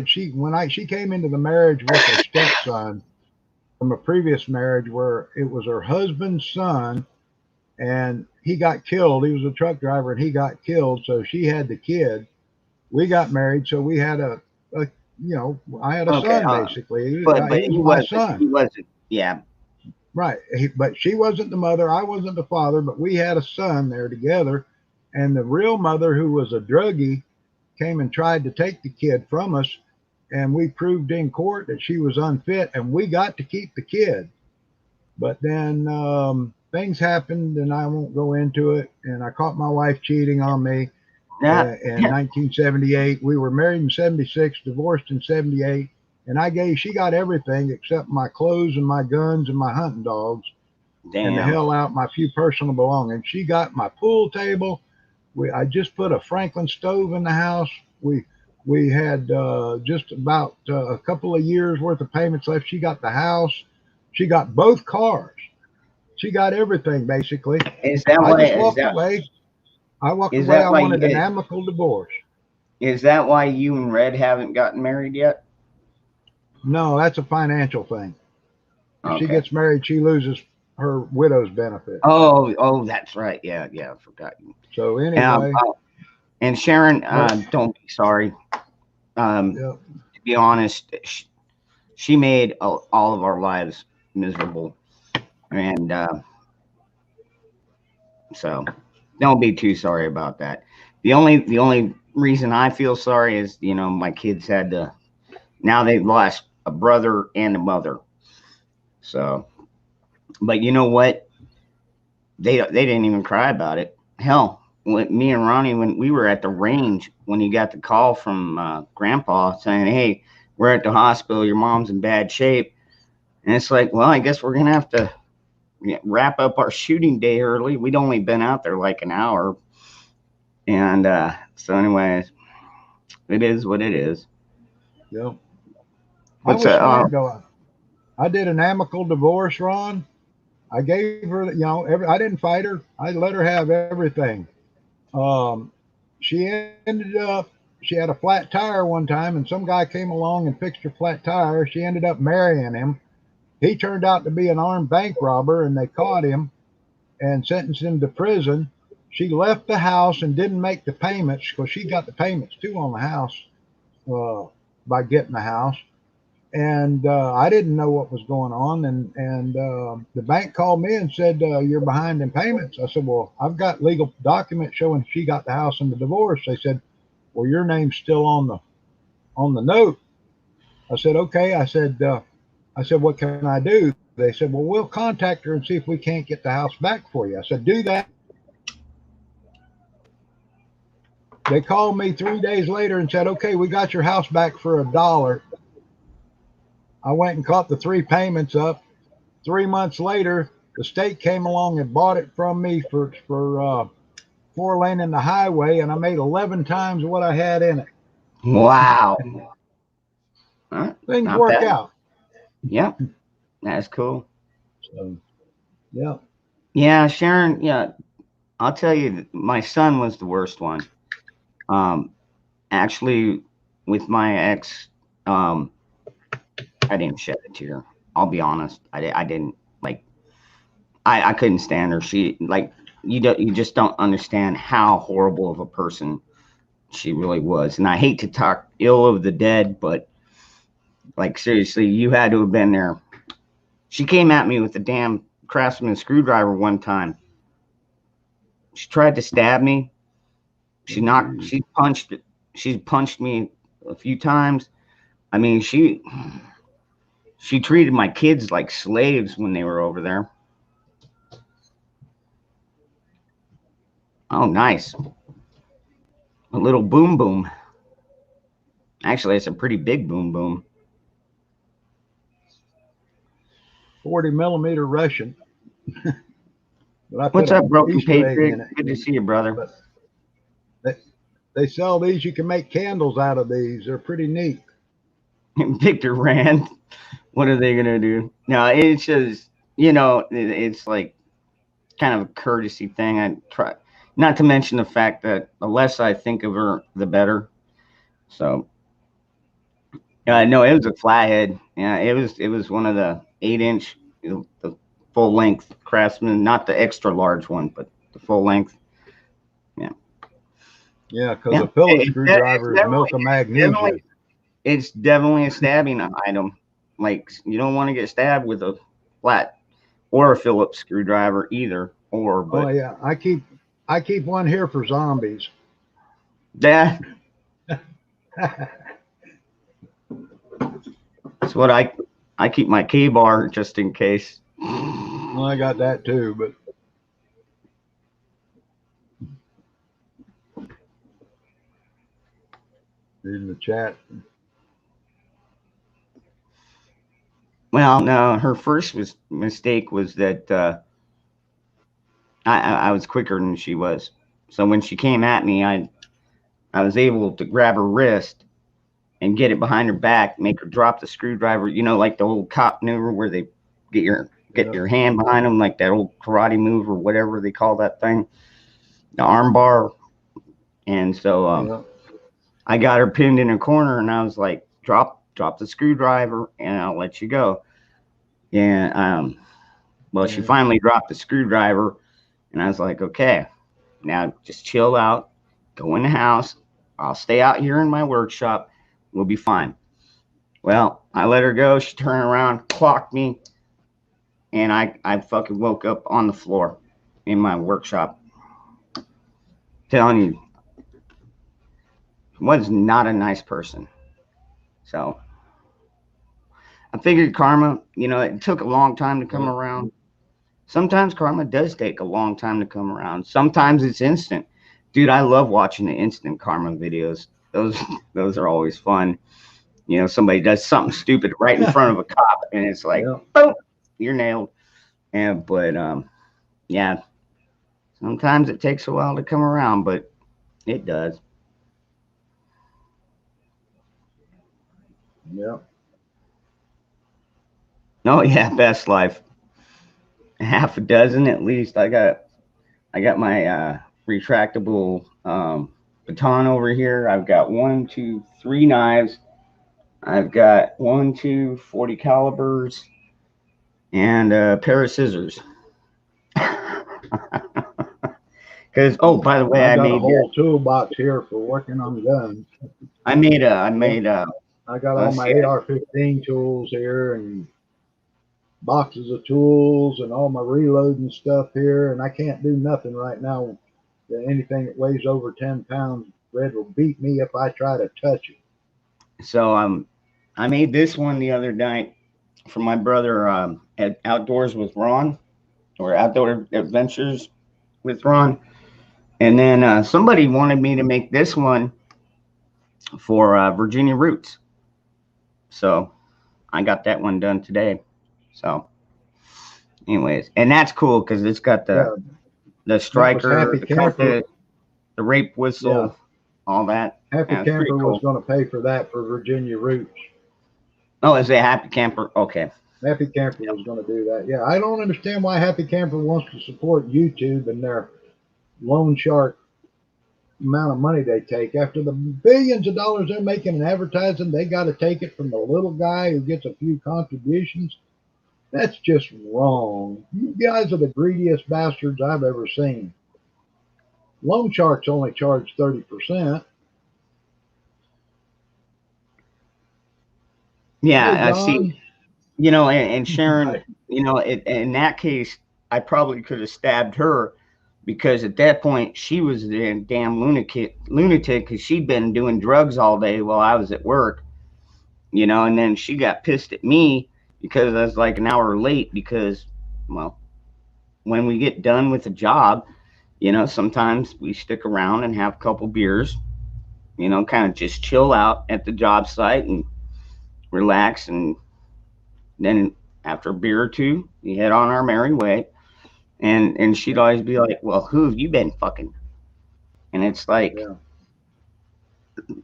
she when I she came into the marriage with a stepson from a previous marriage where it was her husband's son, and he got killed. He was a truck driver, and he got killed. So she had the kid. We got married, so we had a I had a Okay, son basically. but He was my son, he wasn't. Yeah, right? But she wasn't the mother. I wasn't the father. But we had a son there together, and the real mother, who was a druggie, came and tried to take the kid from us, and we proved in court that she was unfit, and we got to keep the kid. But then things happened, and I won't go into it. And I caught my wife cheating on me yeah. in 1978. We were married in 76, divorced in 78. And she got everything except my clothes and my guns and my hunting dogs, and the Damn. hell out my few personal belongings. She got my pool table. I just put a Franklin stove in the house. We had just about a couple of years worth of payments left. She got the house. She got both cars. She got everything basically. Is that I why? just walked away. I walked Is away. that I why? wanted an amicable divorce. Is that why you and Red haven't gotten married yet? No, that's a financial thing. If she Okay. gets married, she loses her widow's benefit. Oh, that's right. Yeah, yeah. I forgot you. So Um, anyway, and Sharon, but don't be sorry. yeah, To be honest, she made all of our lives miserable, and so don't be too sorry about that. The only reason I feel sorry is my kids had to. Now they've lost a brother and a mother. So, but you know what? They didn't even cry about it. Hell, when me and Ronnie, when we were at the range, when he got the call from Grandpa saying, "Hey, we're at the hospital. Your mom's in bad shape," and it's like, well, I guess we're gonna have to wrap up our shooting day early. We'd only been out there like an hour, and so anyways, it is what it is. yeah. I What's was smart though. I did an amicable divorce, Ron. I gave her, I didn't fight her. I let her have everything. Um, she ended up, she had a flat tire one time, and some guy came along and fixed her flat tire. She ended up marrying him. He turned out to be an armed bank robber, and they caught him and sentenced him to prison. She left the house and didn't make the payments because she got the payments too on the house uh, by getting the house. And I didn't know what was going on. And the bank called me and said, "You're behind in payments." I said, "Well, I've got legal documents showing she got the house in the divorce." They said, "Well, your name's still on the note." I said, "Okay." I said, "What can I do?" They said, "Well, we'll contact her and see if we can't get the house back for you." I said, "Do that." They called me 3 days later and said, "Okay, we got your house back for $1." I went and caught the three payments up. 3 months later, the state came along and bought it from me for 4 lane in the highway, and I made 11 times what I had in it. Wow, huh? Things Not work bad. out. Yeah, that's cool. So yeah, Yeah, Sharon. Yeah, I'll tell you, my son was the worst one. Um, actually, with my ex, um, I didn't shed a tear. I'll be honest. I didn't like. I couldn't stand her. She like you just don't understand how horrible of a person she really was. And I hate to talk ill of the dead, but like seriously, you had to have been there. She came at me with a damn Craftsman screwdriver one time. She tried to stab me. She punched She's punched me a few times. I mean, she treated my kids like slaves when they were over there. Oh, nice. A little boom boom. Actually, it's a pretty big boom boom. 40 millimeter Russian. But I put What's a up, Broken Easter egg Patriot? in it. Good to see you, brother. But they, they sell these. You can make candles out of these. They're pretty neat. Victor Rand. What are they gonna do? No, it's just it's like kind of a courtesy thing. I try not to mention the fact that the less I think of her, the better. So no, it was a flathead. Yeah, it was one of the 8-inch, the full length Craftsman, not the extra large one, but the full length. Yeah, Yeah, because yeah. a Phillips screwdriver is milk of magnesia. Definitely, it's definitely a stabbing item. Like you don't want to get stabbed with a flat or a Phillips screwdriver either. Or Oh but yeah, I keep one here for zombies. that that's what I keep my K bar just in case. Well, I got that too, but in the chat. Well, no, her first mistake was that I was quicker than she was. So when she came at me, I was able to grab her wrist and get it behind her back, make her drop the screwdriver. Like the old cop maneuver where they get Yeah, your hand behind them, like that old karate move or whatever they call that thing, the arm bar. And so yeah, I got her pinned in a corner, and I was like, drop the screwdriver, and I'll let you go. And well, she yeah. finally dropped the screwdriver, and I was like, okay, now just chill out, go in the house. I'll stay out here in my workshop. We'll be fine. Well, I let her go. She turned around, clocked me, and I fucking woke up on the floor in my workshop. Telling you, was not a nice person. So I figured karma, it took a long time to come Yeah. around. Sometimes karma does take a long time to come around. Sometimes it's instant. Dude, I love watching the instant karma videos. Those those are always fun. Somebody does something stupid right in front of a cop, and it's like, Yeah. boom, you're nailed. And but yeah, sometimes it takes a while to come around, but it does. Yeah. Oh yeah, best life. Half a dozen at least. I got my retractable baton over here. I've got 1, 2, 3 knives. I've got 1, 2, 40 calibers and a pair of scissors. Because by the way, I got a whole toolbox here for working on guns. I Yeah. made I got all let's my see, AR-15 tools here and boxes of tools and all my reloading stuff here, and I can't do nothing right now. Anything that weighs over 10 pounds, Red will beat me if I try to touch it. so I made this one the other night for my brother at Outdoors with Ron, or Outdoor Adventures with Ron. And then somebody wanted me to make this one for Virginia Roots. So I got that one done today. So, anyways, and that's cool because it's got Yeah, the that was striker, Happy the Camper. compass, the rape Yeah, whistle, all that. Happy Yeah, it's pretty Camper was cool. going to pay for that for Virginia Roots. Oh, is it Happy Camper? Okay. Happy Camper was going to do that. Yeah, I don't understand why Happy Camper wants to support YouTube and their loan shark amount of money they take. After the billions of dollars they're making in advertising, they got to take it from the little guy who gets a few contributions. That's just wrong. You guys are the greediest bastards I've ever seen. Loan sharks only charge 30%. Hey, Yeah, I see. John. And Sharon, Hi. in that case, I probably could have stabbed her because at that point she was a damn lunatic because she'd been doing drugs all day while I was at work, and then she got pissed at me because I was like an hour late because, well, when we get done with the job, sometimes we stick around and have a couple beers, kind of just chill out at the job site and relax. And then after a beer or two, we head on our merry way. And she'd always be like, "Well, who have you been fucking?" And it's like,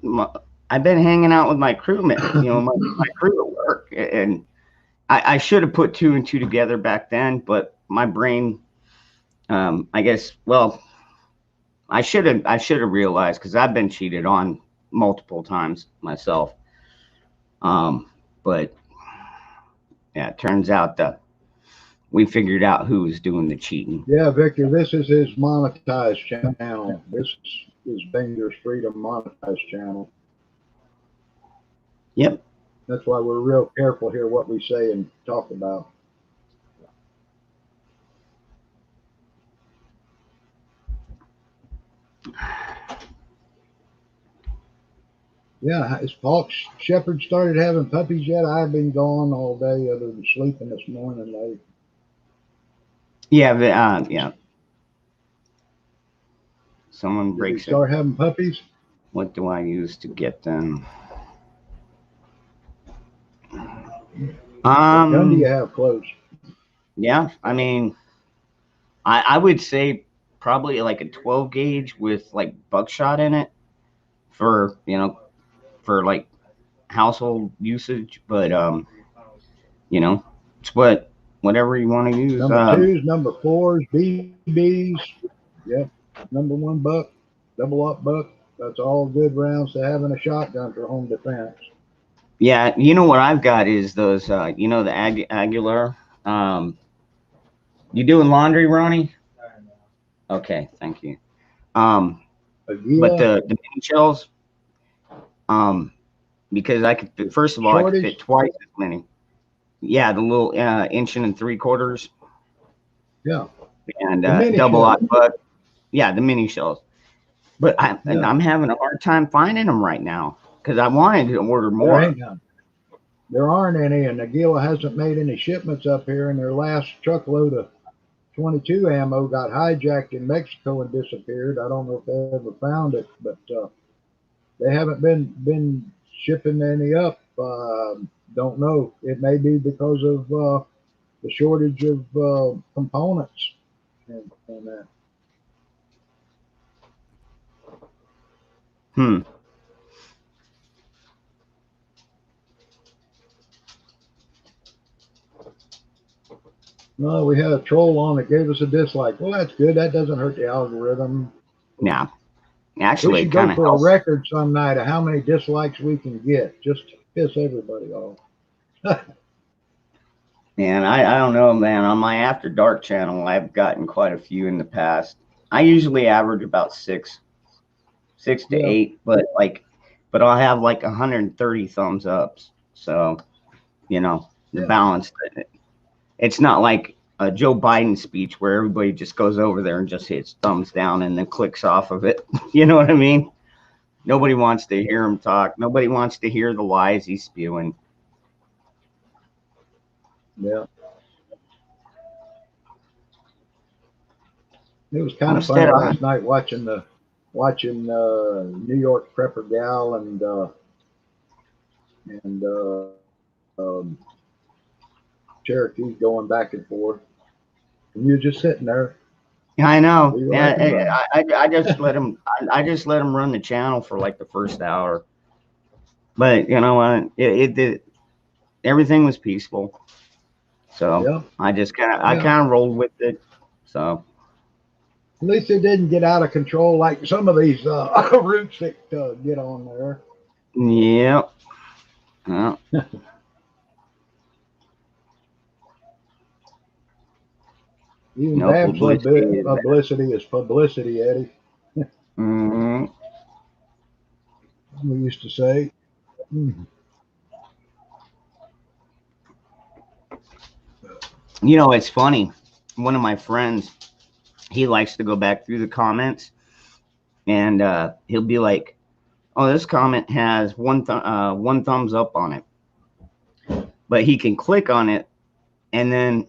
Yeah. I've been hanging out with my crewmen, my crew at work. And I should have put two and two together back then, but my brain, I guess, well, I should have realized because I've been cheated on multiple times myself. But yeah, it turns out that we figured out who was doing the cheating. Yeah, Victor, this is his monetized channel. This is Dangerous Freedom monetized channel. Yep. That's why we're real careful here what we say and talk about. Yeah, has Paul Shepard started having puppies yet? I've been gone all day other than sleeping this morning late. Yeah, yeah. Someone Did he breaks it. start having puppies? What do I use to get them? What gun do you have close? Yeah, I mean, I would say probably like a 12 gauge with like buckshot in it for for like household usage, but it's whatever you want to use. Number twos, number fours, BBs. Yep. Number one buck, double up buck. That's all good rounds to have in a shotgun for home defense. Yeah, what I've got is those, the Aguilar. You doing laundry, Ronnie? Okay, thank you. But the mini shells, because I could, first of all, I could fit twice as many. Yeah, the little 1 3/4. Yeah. And double aught buck. Yeah, the mini shells. But I'm having a hard time finding them right now because I wanted to order more. There aren't any, and Aguila hasn't made any shipments up here, and their last truckload of 22 ammo got hijacked in Mexico and disappeared. I don't know if they ever found it, but they haven't been shipping any up. Don't know. It may be because of the shortage of components and that. No, we had a troll on that gave us a dislike. Well, that's good. That doesn't hurt the algorithm. Yeah. Actually, we should go for a record some night of how many dislikes we can get, just to piss everybody off. Man, I don't know, man. On my After Dark channel, I've gotten quite a few in the past. I usually average about six to 8, but I'll have like 130 thumbs ups. So, the balance. It's not like a Joe Biden speech where everybody just goes over there and just hits thumbs down and then clicks off of it. You know what I mean? Nobody wants to hear him talk. Nobody wants to hear the lies he's spewing. Yeah. It was kind of funny last night watching New York Prepper Gal and Cherokees going back and forth, and you're just sitting there. Yeah, I know. Yeah, I just let him. I just let him run the channel for like the first hour. But you know what? Everything was peaceful. So I just kind of rolled with it. So at least it didn't get out of control like some of these roots that get on there. Yep. Yeah. Even bad publicity is publicity, Eddie. Mm-hmm. We used to say. It's funny. One of my friends, he likes to go back through the comments, and he'll be like, "Oh, this comment has one thumbs up on it," but he can click on it, and then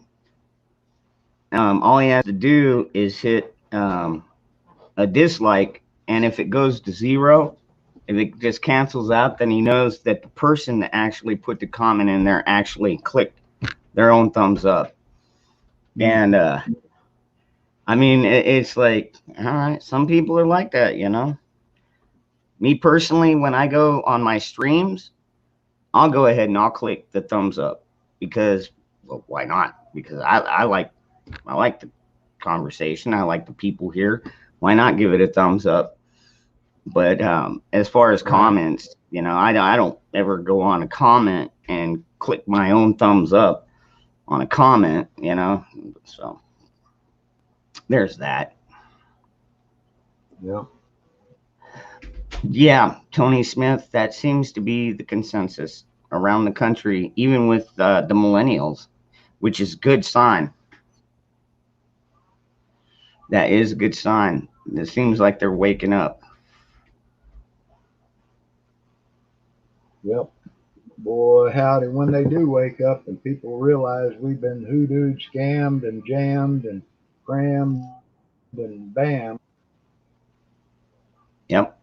all he has to do is hit a dislike, and if it goes to 0, if it just cancels out, then he knows that the person that actually put the comment in there actually clicked their own thumbs up. And I mean, it's like, all right, some people are like that, you know. Me personally, when I go on my streams, I'll go ahead and I'll click the thumbs up because, well, why not? Because I like the conversation. I like the people here. Why not give it a thumbs up? But as far as comments, you know, I don't ever go on a comment and click my own thumbs up on a comment, you know. So there's that. Yeah. Yeah, Tony Smith, that seems to be the consensus around the country, even with the millennials, which is a good sign. That is a good sign. It seems like they're waking up. Yep. Boy, howdy, when they do wake up and people realize we've been hoodooed, scammed, and jammed, and crammed, and bam. Yep.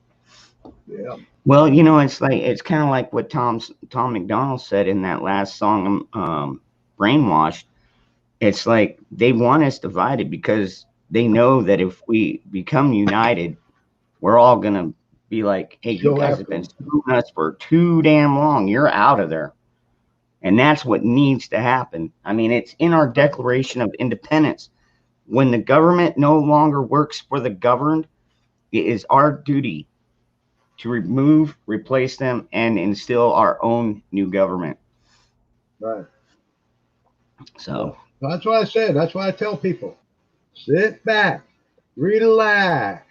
Yep. Well, you know, it's kind of like what Tom McDonald said in that last song, "Brainwashed." It's like they want us divided because they know that if we become united, we're all gonna be like, "Hey, you Go guys have after been them. screwing us for too damn long. You're out of there." And that's what needs to happen. I mean, it's in our Declaration of Independence. When the government no longer works for the governed, it is our duty to remove, replace them, and instill our own new government. Right. So That's why I said, that's why I tell people sit back, relax.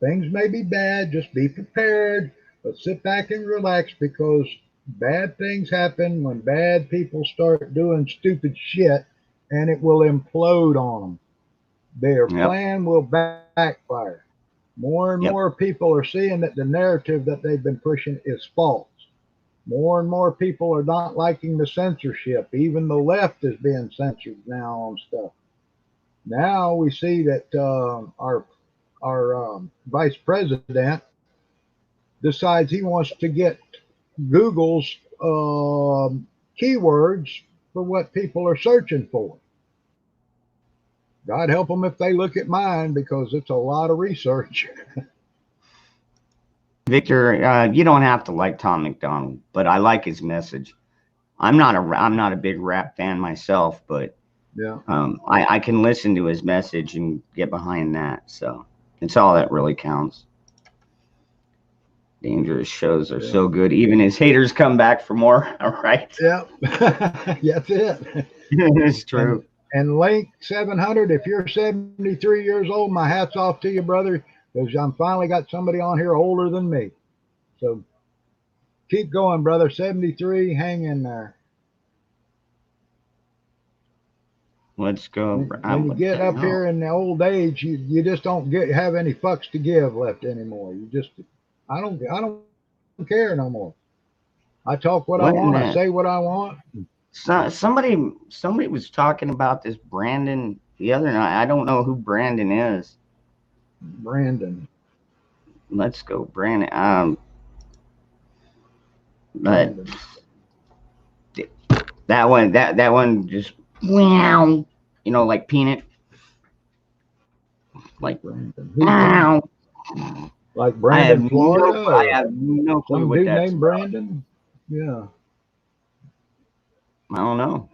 Things may be bad, just be prepared, but sit back and relax because bad things happen when bad people start doing stupid shit and it will implode on them. Their yep, plan will backfire. More and yep, more people are seeing that the narrative that they've been pushing is false. More and more people are not liking the censorship. Even the left is being censored now on stuff. Now we see that our vice president decides he wants to get Google's keywords for what people are searching for. God help them if they look at mine because it's a lot of research. Victor, you don't have to like Tom McDonald, but I like his message. I'm not a big rap fan myself, but Yeah. I can listen to his message and get behind that. So it's all that really counts. Dangerous shows are Yeah. so good. Even his haters come back for more. All right. Yep. That's it. It's And true. and Link 700, if you're 73 years old, my hat's off to you, brother, because I'm finally got somebody on here older than me. So keep going, brother. 73, hang in there. Let's go. When you What get the up hell? here in the old age, you just don't have any fucks to give left anymore. You just I don't care no more. I talk what I What in want. I the say what I want. somebody was talking about this Brandon the other night. I don't know who Brandon is. Brandon. Let's go, Brandon. But Brandon. that one just wow, you know, like peanut, like Brandon. Who's Brandon? wow. Like Brandon, Florida, I or have no clue some what dude that's named about. Brandon? Yeah. I don't know.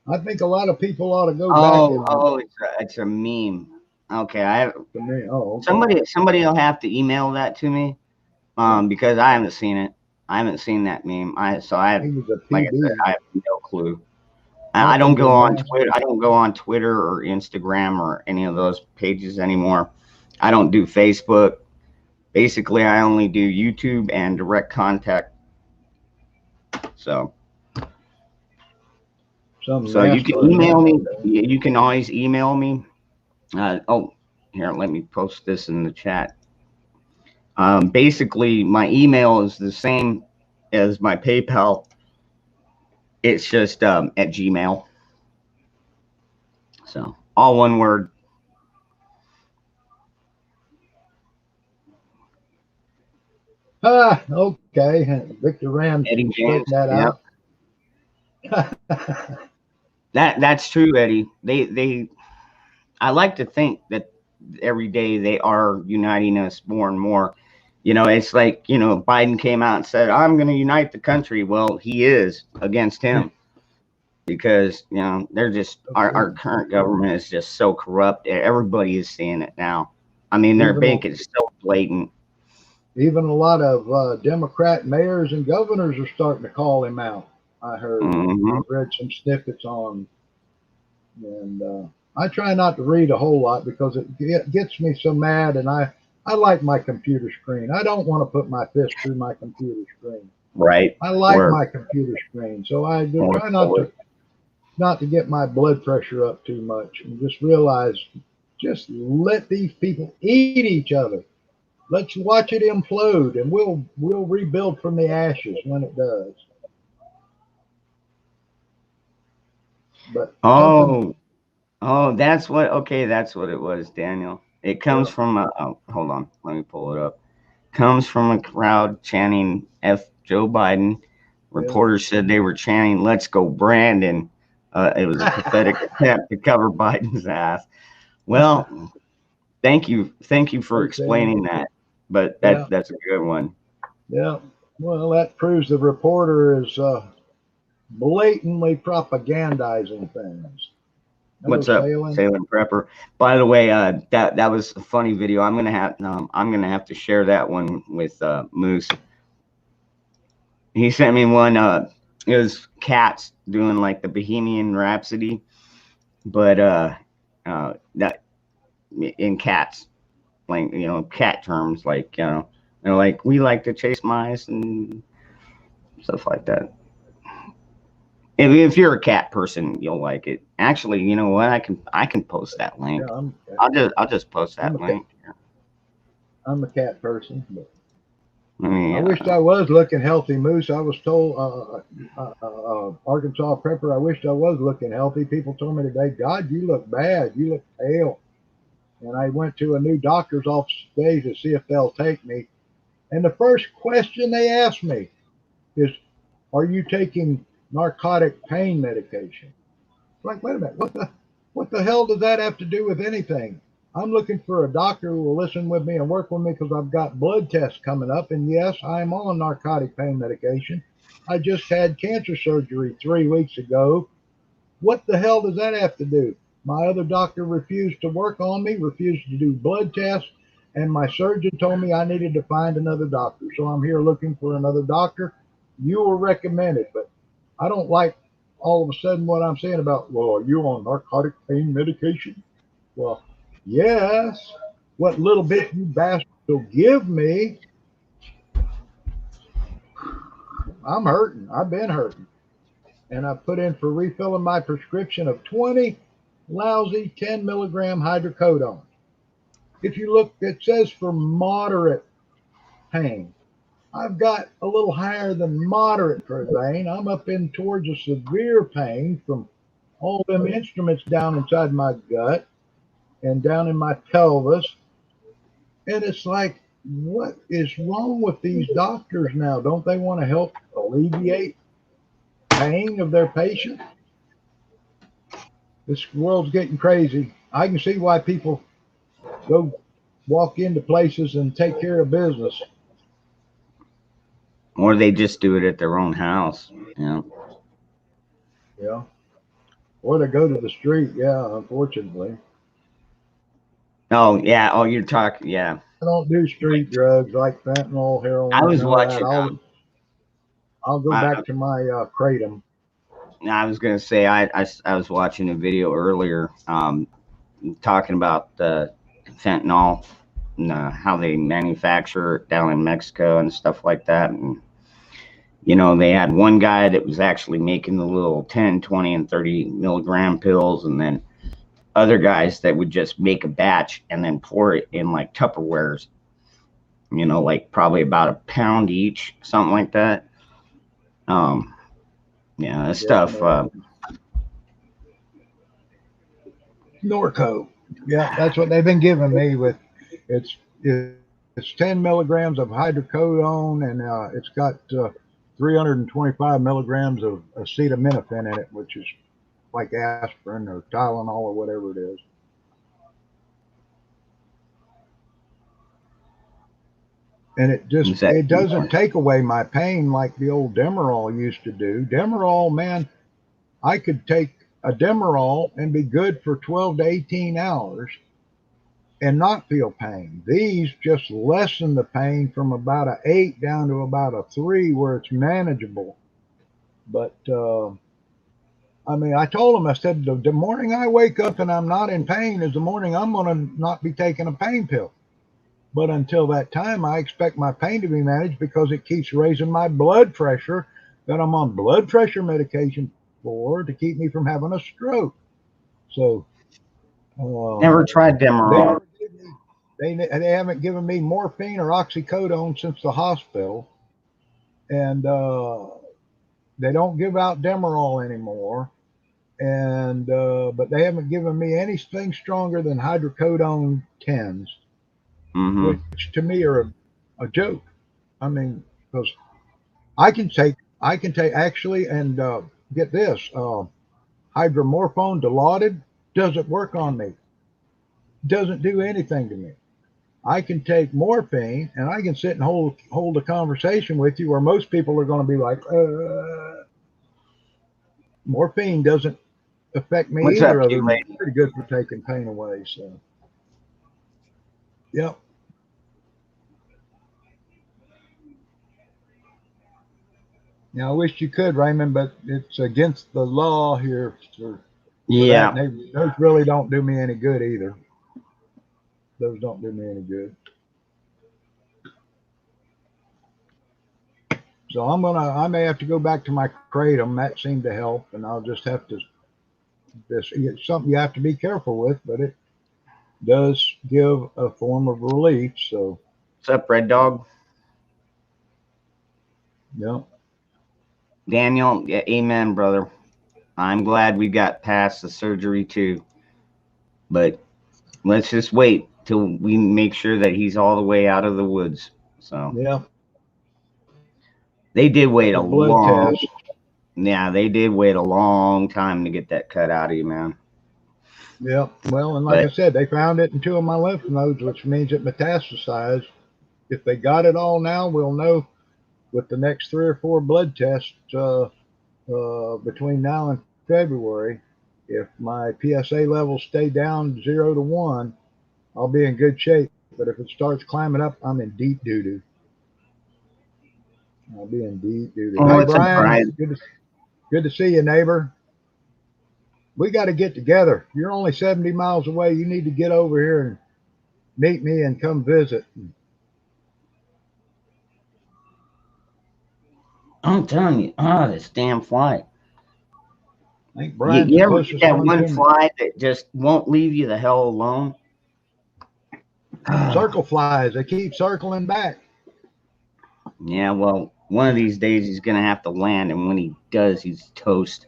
I think a lot of people ought to go back Oh, and it's a meme. Okay, I have to me. Oh, okay. somebody will have to email that to me, because I haven't seen it. I haven't seen that meme. I have, He was a like I said, PD. I have no clue. I I don't think go his on last. Twitter. I don't go on Twitter or Instagram or any of those pages anymore. I don't do Facebook. Basically, I only do YouTube and direct contact. So Some you can NASCAR email man. me. You can always email me. Oh, here, let me post this in the chat. Basically, my email is the same as my PayPal. It's just at Gmail. So all one word. Ah, okay. Victor Rams Eddie straightened James. that Yeah, out. that's true, Eddie. They. I like to think that every day they are uniting us more and more. It's like Biden came out and said, "I'm going to unite the country." Well, he is against him because they're just our current government is just so corrupt. Everybody is seeing it now. I mean, their Even bank is so blatant. even a lot of Democrat mayors and governors are starting to call him out. I heard. Hmm. I've read some snippets on, and I try not to read a whole lot because it gets me so mad. And I like my computer screen. I don't want to put my fist through my computer screen. Right. I like my computer screen, so I do Or try not to get my blood pressure up too much, and just realize, just let these people eat each other. Let's watch it implode, and we'll rebuild from the ashes when it does. But something, oh, that's what. Okay, that's what it was, Daniel. It comes yeah, from a. Oh, hold on, let me pull it up. Comes from a crowd chanting F Joe Biden. yeah. Reporters said they were chanting "Let's go Brandon." It was a pathetic attempt to cover Biden's ass. Well, thank you for Okay, explaining that. But yeah, that's a good one. yeah. Well, that proves the reporter is blatantly propagandizing things. Hello, What's up, Salen. Salem Prepper? By the way, that was a funny video. I'm gonna have to share that one with Moose. He sent me one. It was cats doing like the Bohemian Rhapsody, but that in cats, like cat terms, like they're like we like to chase mice and stuff like that. If you're a cat person, you'll like it. Actually, you know what? I can post that Yeah, link. I'll just post I'm that a cat. link. I'm a cat person. But I mean, I wished I was looking healthy, Moose. I was told, Arkansas Prepper, I wished I was looking healthy. People told me today, God, you look bad. You look pale. And I went to a new doctor's office today to see if they'll take me. And the first question they asked me is, are you taking narcotic pain medication? Like, wait a minute, what the hell does that have to do with anything? I'm looking for a doctor who will listen with me and work with me because I've got blood tests coming up. And yes, I'm on narcotic pain medication. I just had cancer surgery 3 weeks ago. What the hell does that have to do? My other doctor refused to work on me, refused to do blood tests, and my surgeon told me I needed to find another doctor. So I'm here looking for another doctor. You were recommended, but I don't like all of a sudden what I'm saying about, well, are you on narcotic pain medication? Well, yes. What little bit you bastards will give me, I'm hurting. I've been hurting. And I put in for refilling my prescription of 20 lousy 10 milligram hydrocodone. If you look, it says for moderate pain. I've got a little higher than moderate pain. I'm up in towards a severe pain from all them instruments down inside my gut and down in my pelvis. And it's like, what is wrong with these doctors now? Don't they want to help alleviate pain of their patients? This world's getting crazy. I can see why people go walk into places and take care of business. or they just do it at their own house. Yeah. Or they go to the street. Yeah, unfortunately. Oh yeah. Oh, you're talking. Yeah. I don't do street drugs like fentanyl, I heroin, was none of that. watching. I'll go I, back to my kratom. I was gonna say I was watching a video earlier, talking about the fentanyl and how they manufacture it down in Mexico and stuff like that, and you know, they had one guy that was actually making the little 10, 20, and 30 milligram pills, and then other guys that would just make a batch and then pour it in like Tupperwares, you know, like probably about a pound each, something like that. Yeah, this stuff. Norco. Yeah, that's what they've been giving me with it's 10 milligrams of hydrocodone and it's got 325 milligrams of acetaminophen in it, which is like aspirin or Tylenol or whatever it is. And it doesn't take away my pain like the old Demerol used to do. Demerol, man, I could take a Demerol and be good for 12 to 18 hours and not feel pain. These just lessen the pain from about a 8 down to about a 3 where it's manageable. But I mean, I told them, I said, the morning I wake up and I'm not in pain is the morning I'm going to not be taking a pain pill. But until that time, I expect my pain to be managed because it keeps raising my blood pressure that I'm on blood pressure medication for to keep me from having a stroke. So, never tried Demerol. They haven't given me morphine or oxycodone since the hospital, and they don't give out Demerol anymore. And but they haven't given me anything stronger than hydrocodone 10s, which to me are a joke. I mean, because I can take actually, and get this, hydromorphone dilaudid doesn't work on me. Doesn't do anything to me. I can take morphine and I can sit and hold a conversation with you where most people are going to be like, morphine doesn't affect me What's either. up, Other than it's pretty good for taking pain away. So, yep. Now I wish you could, Raymond, but it's against the law here for Yeah. that. And those really don't do me any good either. Those don't do me any good. So I may have to go back to my kratom. That seemed to help, and I'll just have to. It's something you have to be careful with, but it does give a form of relief. So, what's up, Red Dog? yeah. Daniel, yeah, amen, brother. I'm glad we got past the surgery too, but let's just wait till we make sure that he's all the way out of the woods. So Yeah. they did wait The a blood long. test. Yeah, they did wait a long time to get that cut out of you, man. Yeah. Well, and like I said, they found it in 2 of my lymph nodes, which means it metastasized. If they got it all now, we'll know with the next 3 or 4 blood tests between now and February. If my PSA levels stay down 0 to 1, I'll be in good shape. But if it starts climbing up, I'm in deep doo doo. I'll be in deep doo doo. Oh, Hey, it's a Brian, Brian. good to see you, neighbor. We got to get together. You're only 70 miles away. You need to get over here and meet me and come visit. I'm telling you, this damn fly. I think Brian's You the ever get closest that one one to me. fly that just won't leave you the hell alone? Circle flies. They keep circling back. Yeah, well, one of these days he's gonna have to land, and when he does, he's toast.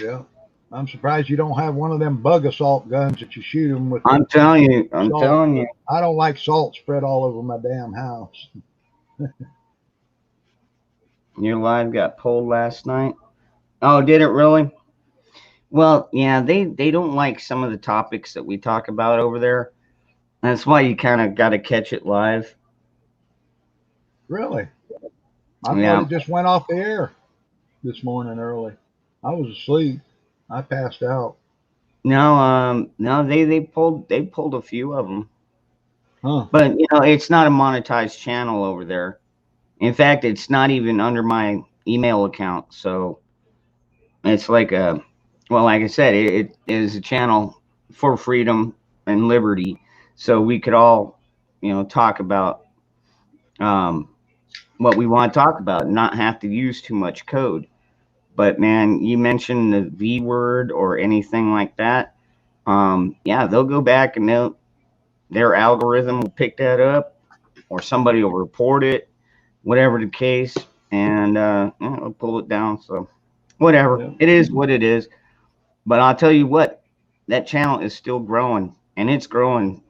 Yeah. I'm surprised you don't have one of them bug assault guns that you shoot them with. I'm telling you. I don't like salt spread all over my damn house. Your live got pulled last night. Oh, did it really? Well, yeah, they don't like some of the topics that we talk about over there. That's why you kind of got to catch it live. Really? I thought it just went off the air this morning early. I was asleep. I passed out. No, they pulled a few of them. Huh. But you know, it's not a monetized channel over there. In fact, it's not even under my email account. So it's like like I said, it is a channel for freedom and liberty. So we could all, you know, talk about what we want to talk about, not have to use too much code. But man, you mentioned the V word or anything like that. Yeah, they'll go back and their algorithm will pick that up, or somebody will report it, whatever the case, and they'll pull it down. So whatever, Yeah. it is what it is. But I'll tell you what, that channel is still growing, and it's growing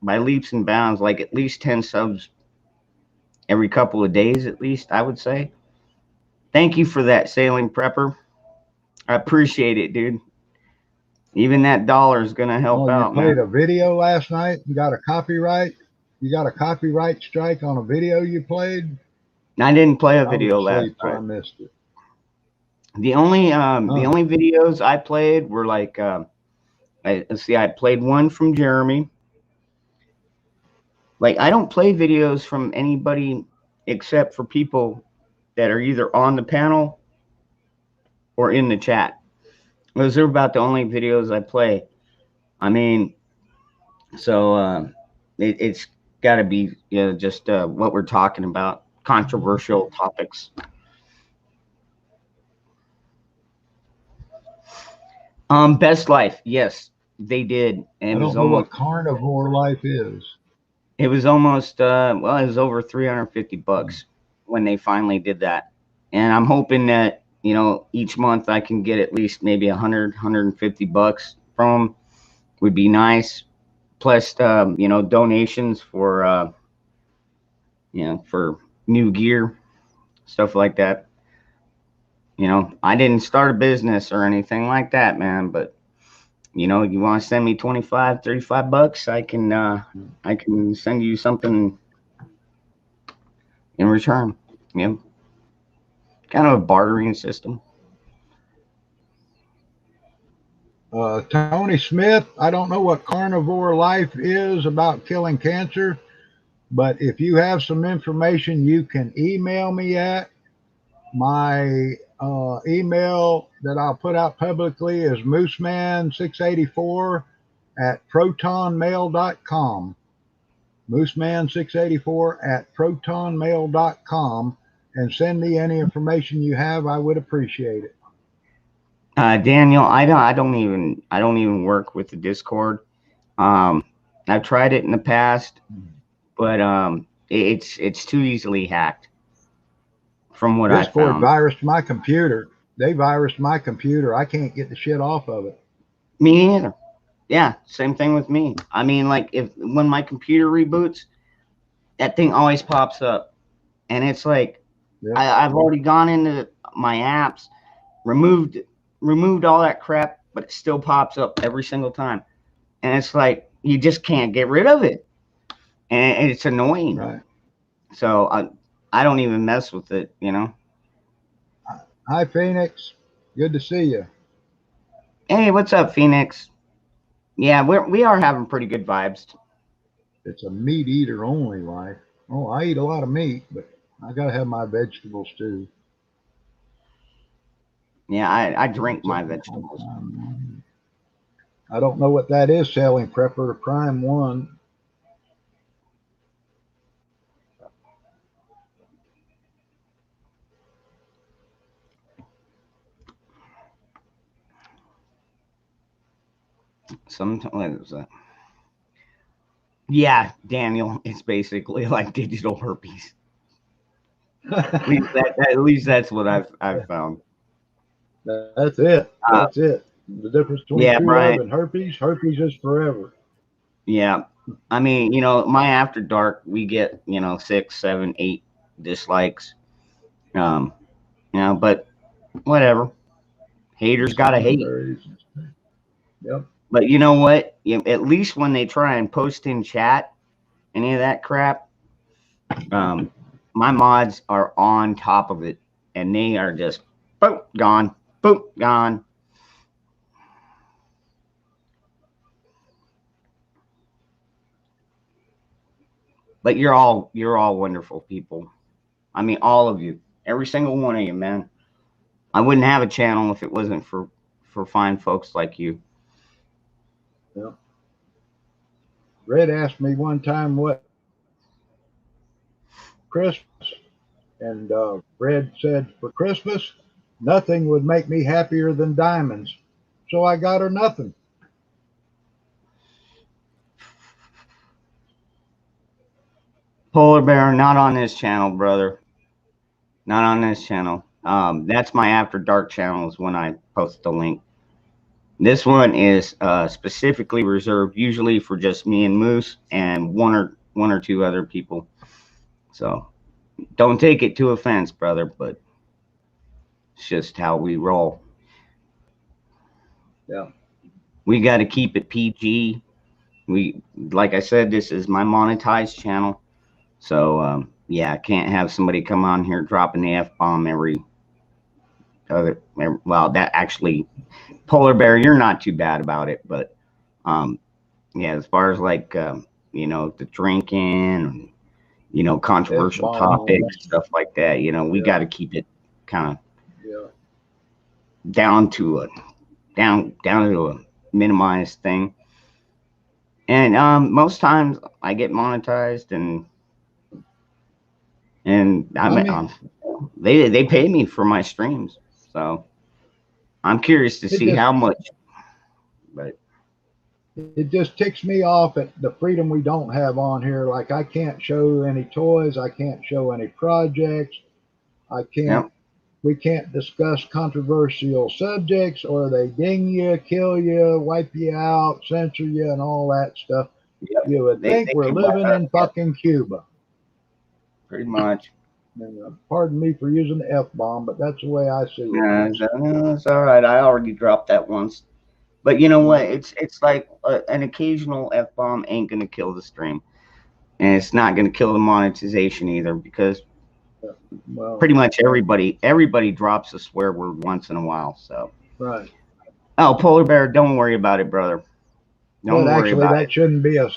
by leaps and bounds, like at least 10 subs every couple of days, at least, I would say. Thank you for that, Sailing Prepper. I appreciate it, dude. Even that dollar is going to help Oh, you out, man. played a video last night? You got a copyright? You got a copyright strike on a video you played? I didn't play a I was video last asleep, so I night. missed it. The Huh. only videos I played were like let's see, I played one from Jeremy. Like I don't play videos from anybody except for people that are either on the panel or in the chat. Those are about the only videos I play. I mean, so it's got to be, you know, just what we're talking about, controversial topics. Best Life, yes, they did, and I don't know what carnivore life is. it was almost well, it was over 350 bucks when they finally did that, and I'm hoping that, you know, each month I can get at least maybe 150 bucks from 'em. Would be nice. Plus, you know, donations for you know, for new gear, stuff like that. You know, I didn't start a business or anything like that, man, but you know, you want to send me 25, 35 bucks, I can send you something in return. You know, kind of a bartering system. Tony Smith, I don't know what carnivore life is about killing cancer, but if you have some information, you can email me at my email that I'll put out publicly is mooseman684 at protonmail.com. Mooseman684 at protonmail.com, and send me any information you have. I would appreciate it. Daniel, I don't even work with the Discord. Um, I've tried it in the past, but it's too easily hacked from what I Discord found. virused my computer. They virused my computer. I can't get the shit off of it. Me neither. Yeah, same thing with me. I mean, like if when my computer reboots, that thing always pops up, and it's like Yep. I've already gone into my apps, removed removed all that crap, but it still pops up every single time, and it's like you just can't get rid of it, and it's annoying. Right. So I don't even mess with it, you know. Hi, Phoenix. Good to see you. Hey, what's up, Phoenix? Yeah, we are having pretty good vibes. It's a meat eater only life. Oh, I eat a lot of meat, but I got to have my vegetables too. Yeah, I drink What's up, my Prime vegetables. One? I don't know what that is, selling prepper to Prime One. Sometimes, yeah, Daniel, it's basically like digital herpes. At least that's what I've found. That's it. Uh, That's it. The difference between yeah, true love Brian. and herpes, herpes is forever. Yeah, I mean, you know, my after dark, we get, you know, 6, 7, 8 dislikes. Um, you know, but whatever. Haters gotta hate. Strawberries. Yep. But you know what? At least when they try and post in chat any of that crap, um, my mods are on top of it, and they are just boom gone, boom gone. But you're all wonderful people. I mean, all of you, every single one of you, man. I wouldn't have a channel if it wasn't for fine folks like you. Yep. Red asked me one time what Christmas. And Fred said, for Christmas, nothing would make me happier than diamonds. So I got her nothing. Polar Bear, not on this channel, brother. Not on this channel. That's my After Dark channel is when I post the link. This one is specifically reserved usually for just me and Moose and one or two other people. So don't take it to offense, brother, but it's just how we roll. Yeah. We got to keep it PG. Like I said, this is my monetized channel. So yeah, I can't have somebody come on here dropping the F-bomb every other. Well, that actually, Polar Bear, you're not too bad about it, but yeah, as far as like the drinking, controversial topics, stuff like that, we got to keep it kind of down to a minimized thing. And most times I get monetized, and they pay me for my streams, so I'm curious to see how much. But it just ticks me off at the freedom we don't have on here. Like I can't show any toys, I can't show any projects, I can't. We can't discuss controversial subjects, or they ding you, kill you, wipe you out, censor you, and all that stuff. Yep. You would think we're living in fucking Cuba. Pretty much. And, pardon me for using the F-bomb, but that's the way I see it. It's all right. I already dropped that once. But you know what? It's like an occasional F-bomb ain't going to kill the stream. And it's not going to kill the monetization either, because pretty much everybody drops a swear word once in a while. So right. Oh, Polar Bear, don't worry about it, brother. Don't worry about it. Shouldn't be a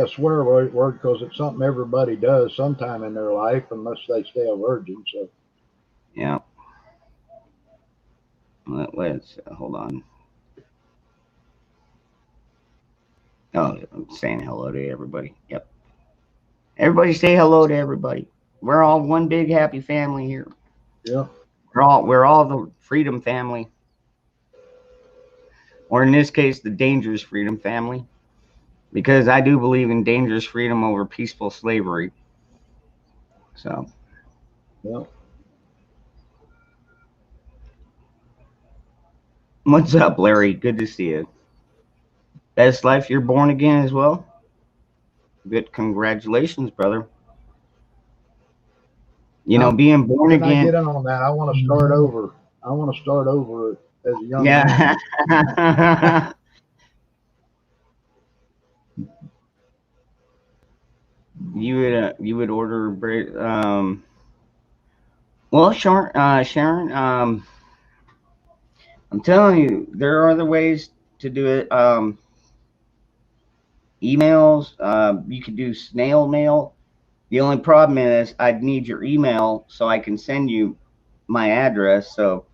swear word, because it's something everybody does sometime in their life, unless they stay a virgin. So yeah. Let's hold on. Oh, I'm saying hello to everybody. Yep. Everybody say hello to everybody. We're all one big happy family here. Yeah. We're all the Freedom family. Or in this case, the Dangerous Freedom family. Because I do believe in dangerous freedom over peaceful slavery. So. Yeah. What's up, Larry? Good to see you. Best life, you're born again as well? Good, congratulations, brother. Being born again. I get in on that. I want to start over. I want to start over as a young man. You would order well, Sharon, I'm telling you, there are other ways to do it. Emails, you could do snail mail. The only problem is I'd need your email so I can send you my address. So,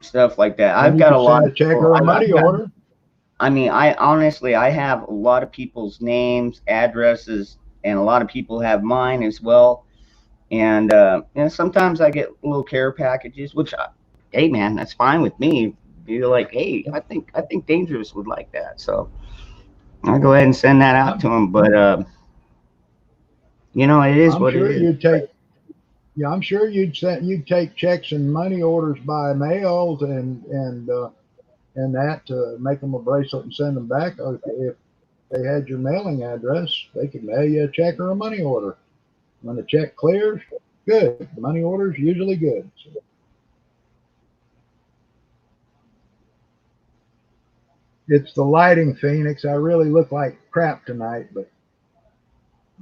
stuff like that. And I've got a lot of check or a money order. I mean, I have a lot of people's names, addresses, and a lot of people have mine as well. And sometimes I get little care packages, which, hey man, that's fine with me. You're like, hey, I think Dangerous would like that, so I'll go ahead and send that out to him. But it is what it is. I'm sure you'd take checks and money orders by mail and that to make them a bracelet and send them back. If they had your mailing address, they could mail you a check or a money order. When the check clears, good. The money order is usually good. It's the lighting, Phoenix. I really look like crap tonight, but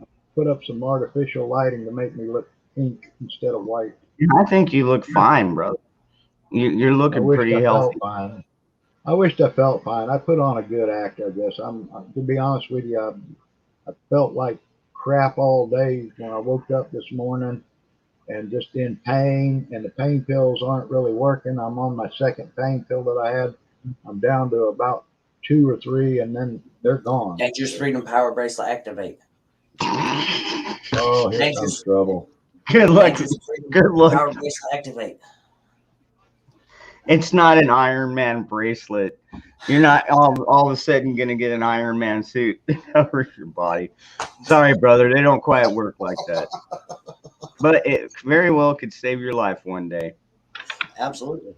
I put up some artificial lighting to make me look pink instead of white. I think you look fine, brother. You're looking pretty healthy. I wished I felt fine. I put on a good act, I guess. To be honest with you, I felt like crap all day when I woke up this morning, and just in pain, and the pain pills aren't really working. I'm on my second pain pill that I had. I'm down to about 2 or 3, and then they're gone. Dangerous Freedom Power Bracelet activate. Oh, here Dangerous. comes trouble. Good luck. Dangerous. Good luck. Power bracelet activate. It's not an Iron Man bracelet. You're not all of a sudden gonna get an Iron Man suit to cover your body. Sorry, brother, they don't quite work like that. But it very well could save your life one day. Absolutely.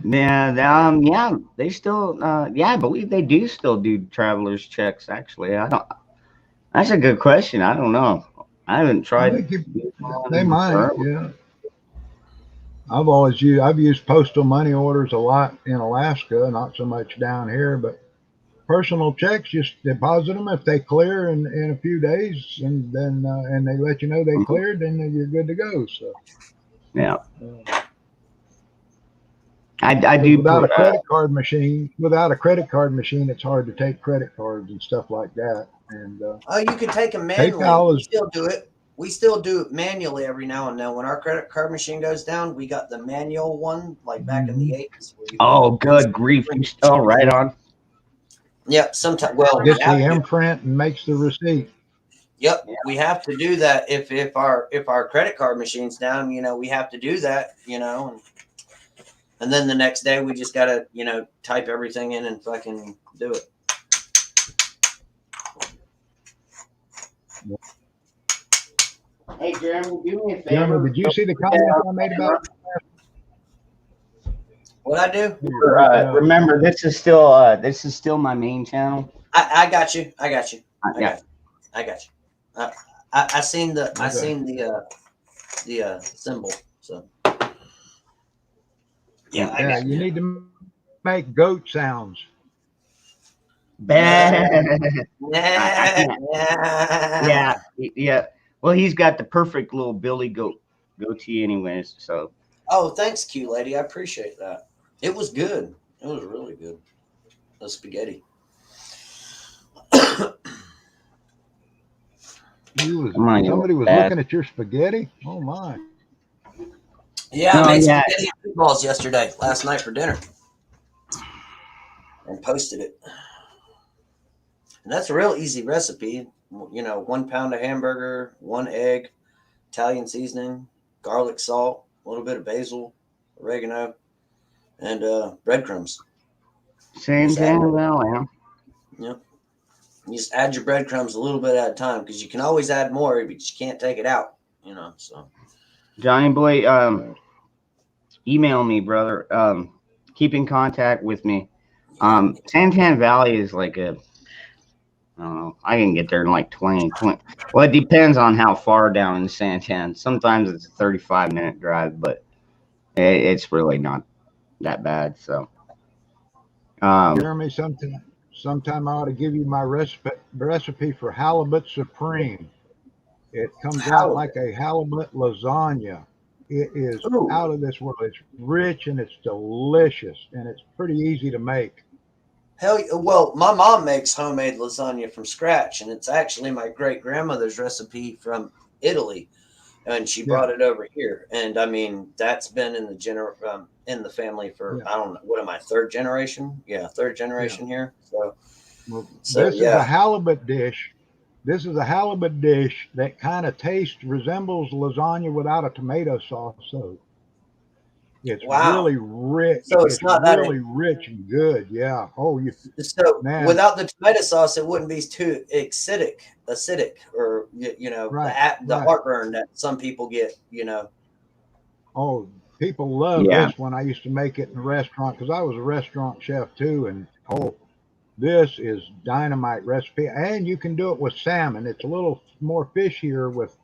Yeah, they still, yeah, I believe they do still do travelers checks. Actually, I don't. That's a good question. I don't know. I haven't I tried. think they might. Yeah. I've used postal money orders a lot in Alaska, not so much down here, but personal checks, just deposit them if they clear in a few days, and then and they let you know they cleared, then you're good to go. So Yeah, uh, I do without a put. credit card machine, it's hard to take credit cards and stuff like that. And Oh, you could take them manually. PayPal We is still do it. We still do it manually every now and then. When our credit card machine goes down, we got the manual one, like back in the 80s. Where you Oh, good grief! You still right on. Yep. Sometimes, well, we gets the have to. imprint and makes the receipt. Yep, Yeah. we have to do that if our credit card machine's down. We have to do that. And then the next day we just gotta type everything in and fucking do it. Hey, Jeremy, do me a favor. Jeremy, did you see the comment I made about it? What I do? Remember, this is still my main channel. I got you. I got you. Yeah. I got you. I seen the symbol. So Yeah, you need to make goat sounds. Yeah. Well, he's got the perfect little Billy goatee, anyways. So. Oh, thanks, Q lady. I appreciate that. It was good. It was really good. The spaghetti. Somebody was looking at your spaghetti. Oh my! Yeah, I made spaghetti and meatballs last night for dinner, and posted it. And that's a real easy recipe. 1 pound of hamburger, 1 egg, Italian seasoning, garlic salt, a little bit of basil, oregano, and breadcrumbs. Same thing, well. Yep. You just add your breadcrumbs a little bit at a time because you can always add more, but you can't take it out. So. Johnny boy, email me, brother. Keep in contact with me. Santan Valley is like I don't know. I can get there in like 20. Well, it depends on how far down in Santan. Sometimes it's a 35-minute drive, but it's really not that bad. So, Jeremy, sometime I ought to give you my recipe for halibut supreme. It comes out like a halibut lasagna. It is out of this world. It's rich and it's delicious, and it's pretty easy to make. Well, my mom makes homemade lasagna from scratch, and it's actually my great grandmother's recipe from Italy, and she brought it over here. And I mean, that's been in the family for I don't know, what am I, third generation? Yeah, third generation here. This is a halibut dish. This is a halibut dish that kind of resembles lasagna without a tomato sauce. So it's really rich. So it's not really rich and good. Yeah. Oh, without the tomato sauce, it wouldn't be too acidic, or the heartburn that some people get. Oh, people love this one. I used to make it in a restaurant because I was a restaurant chef too, and this is dynamite recipe, and you can do it with salmon. It's a little more fishier with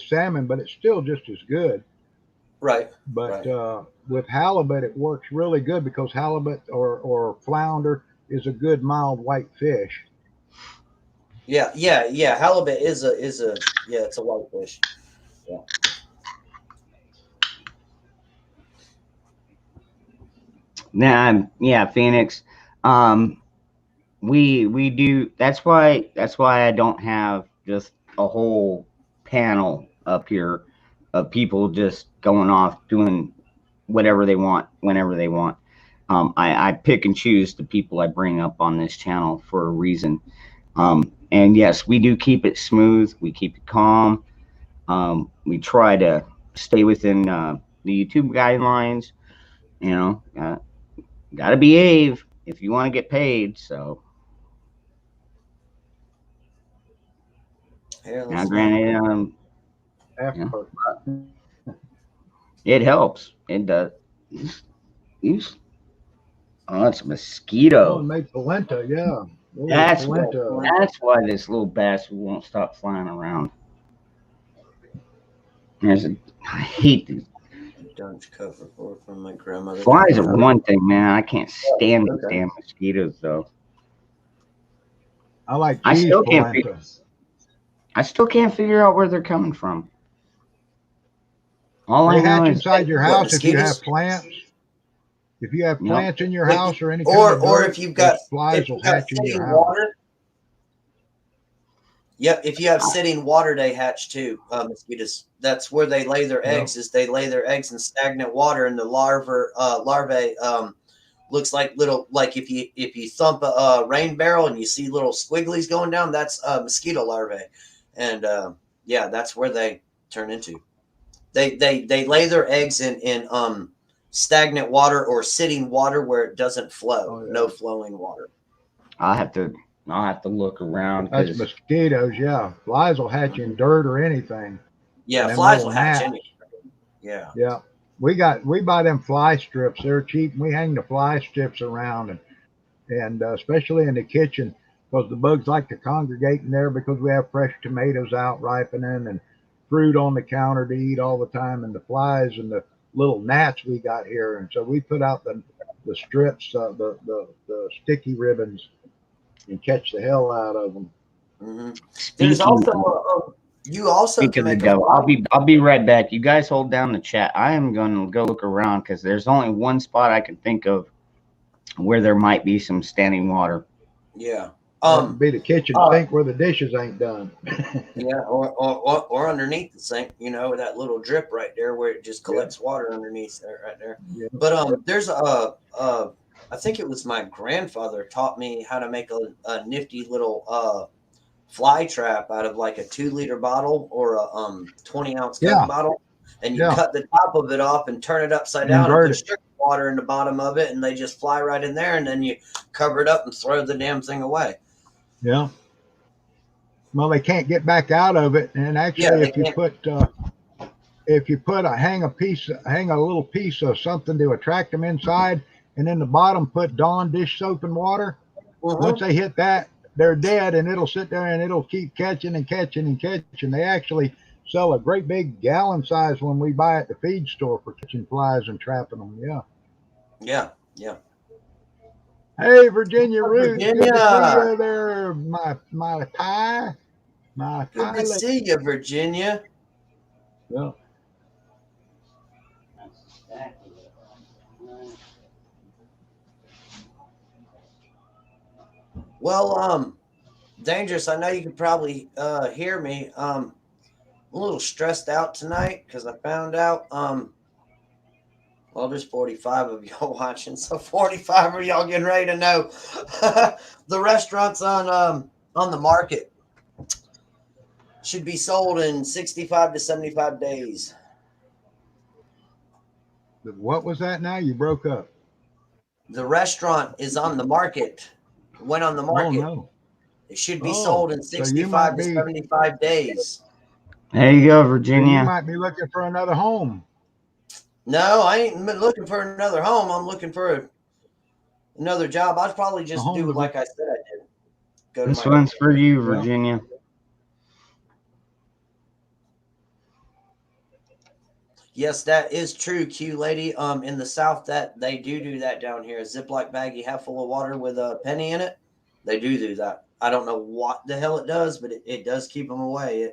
salmon, but it's still just as good. Right. But with halibut, it works really good because halibut or flounder is a good mild white fish. Yeah. Halibut is it's a white fish. Yeah. Phoenix. We do. That's why I don't have just a whole panel up here of people just going off doing whatever they want whenever they want. I pick and choose the people I bring up on this channel for a reason. And yes, we do keep it smooth. We keep it calm. We try to stay within the YouTube guidelines. You know, got to behave if you want to get paid. So, Here, now let's smoke. granted, you After. know, it helps. It does. You, oh, it's a Oh, mosquito. and made polenta, yeah. Oh, That's Yeah, polenta. that's why this little bastard won't stop flying around. I hate these Dunch cover for from my grandmother. flies. Are Oh, one thing, man. I can't oh, stand these okay. damn mosquitoes, though. I like I cheese still can't. polenta. I still can't figure out where they're coming from. All I They know hatch is, inside your What, house if you have mosquitoes? plants. If you have yep. plants in your But house or any kind or of or dirt, if you've those got flies will hatch in your sitting house. water. Yep, if you have sitting water, they hatch too. Mosquitoes. That's where they lay their Yeah. eggs. Is they lay their eggs in stagnant water, and the larvae looks like little, like if you thump a rain barrel and you see little squigglies going down, that's mosquito larvae, and yeah, that's where they turn into. They lay their eggs in stagnant water or sitting water where it doesn't flow, Oh yeah. no flowing water. I'll have to. I'll have to look around That's because mosquitoes, yeah. Flies will hatch in dirt or anything. Yeah, And them flies little will hatch gnats. anywhere. Yeah. Yeah. We buy them fly strips. They're cheap. And we hang the fly strips around and especially in the kitchen because the bugs like to congregate in there because we have fresh tomatoes out ripening and fruit on the counter to eat all the time and the flies and the little gnats we got here. And so we put out the strips, the sticky ribbons and catch the hell out of them. hmm There's speaking also you also speak can of the make a devil, fly. I'll be right back. You guys hold down the chat. I am going to go look around because there's only one spot I can think of where there might be some standing water. Yeah. That'd be the kitchen Uh, sink where the dishes ain't done. yeah, or underneath the sink, that little drip right there where it just Yeah. collects water underneath there, right there. Yeah. But there's I think it was my grandfather taught me how to make a nifty little fly trap out of like a 2 liter bottle or a 20 ounce Coke Yeah. bottle, and you Yeah. cut the top of it off and turn it upside down and Invert put it. sugar water in the bottom of it, and they just fly right in there, and then you cover it up and throw the damn thing away. Yeah. Well, they can't get back out of it. And Yeah, actually, they can't. if you put hang a little piece of something to attract them inside, and in the bottom put Dawn dish soap and water. Once they hit that, they're dead, and it'll sit there and it'll keep catching and catching and catching. They actually sell a great big gallon size when we buy at the feed store for catching flies and trapping them. Yeah. Yeah, yeah. Hey, Virginia Root, good to see Virginia, you there, my pie, my good to pilot. see you, Virginia. Yeah. Well, Dangerous. I know you can probably hear me. I'm a little stressed out tonight because I found out. Well, there's 45 of y'all watching, so 45 of y'all getting ready to know the restaurant's on the market. Should be sold in 65 to 75 days. What was that now? You broke up. The restaurant is on the market. Went on the Oh, market. no. It should be Oh, sold in so you 65 might to be 75 days. There you go, so you Virginia. might be looking for another home. No, I ain't been looking for another home. I'm looking for another job. I'd probably A just home do to like I said I did. Go to This my one's for you, yeah. Virginia. Yes, that is true, Q lady. In the South, that they do that down here. A Ziploc bag you have full of water with a penny in it. They do that. I don't know what the hell it does, but it does keep them away.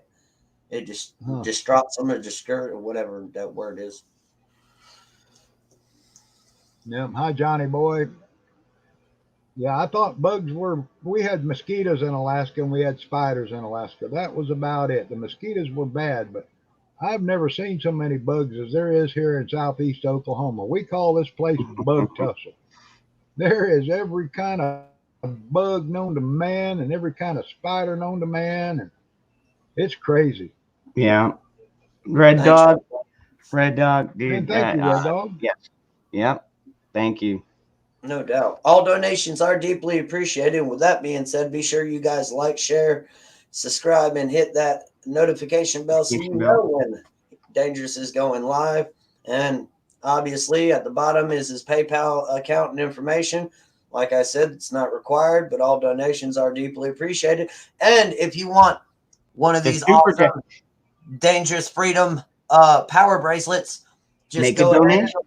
It just distraughts them or discourage or whatever that word is. Yeah. Hi, Johnny boy. Yeah, I thought we had mosquitoes in Alaska and we had spiders in Alaska. That was about it. The mosquitoes were bad, but I've never seen so many bugs as there is here in southeast Oklahoma. We call this place Bug Tussle. There is every kind of bug known to man and every kind of spider known to man, and it's crazy. Yeah. Red Thanks. Dog. Red Dog, And dude. thank you, Red Dog. Yes. Yep. Thank you. No doubt. All donations are deeply appreciated. And with that being said, be sure you guys like, share, subscribe, and hit that notification bell so you know when Dangerous is going live. And obviously, at the bottom is his PayPal account and information. Like I said, it's not required, but all donations are deeply appreciated. And if you want one of these awesome Dangerous Freedom power bracelets, just make go a ahead donation.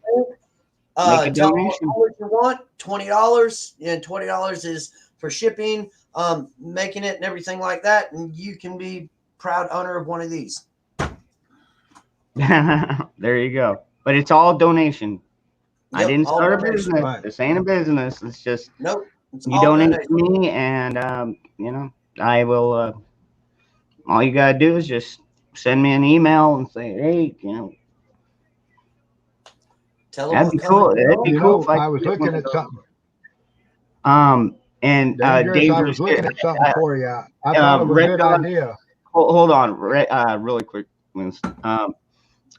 and tell them what colors you want. $20, and $20 is for shipping, making it, and everything like that. And you can be proud owner of one of these. There you go. But it's all donation. Yep, I didn't start a donation. business. Right. This ain't a business. It's just nope. It's you donate to me, and you know, I will. All you gotta do is just send me an email and say, hey, you know. Tell them That'd be cool. That'd be cool. If I was looking at something. And Dangerous, I was Dangerous. looking at something for you. I thought it was a good idea. Hold on, really quick, Winston.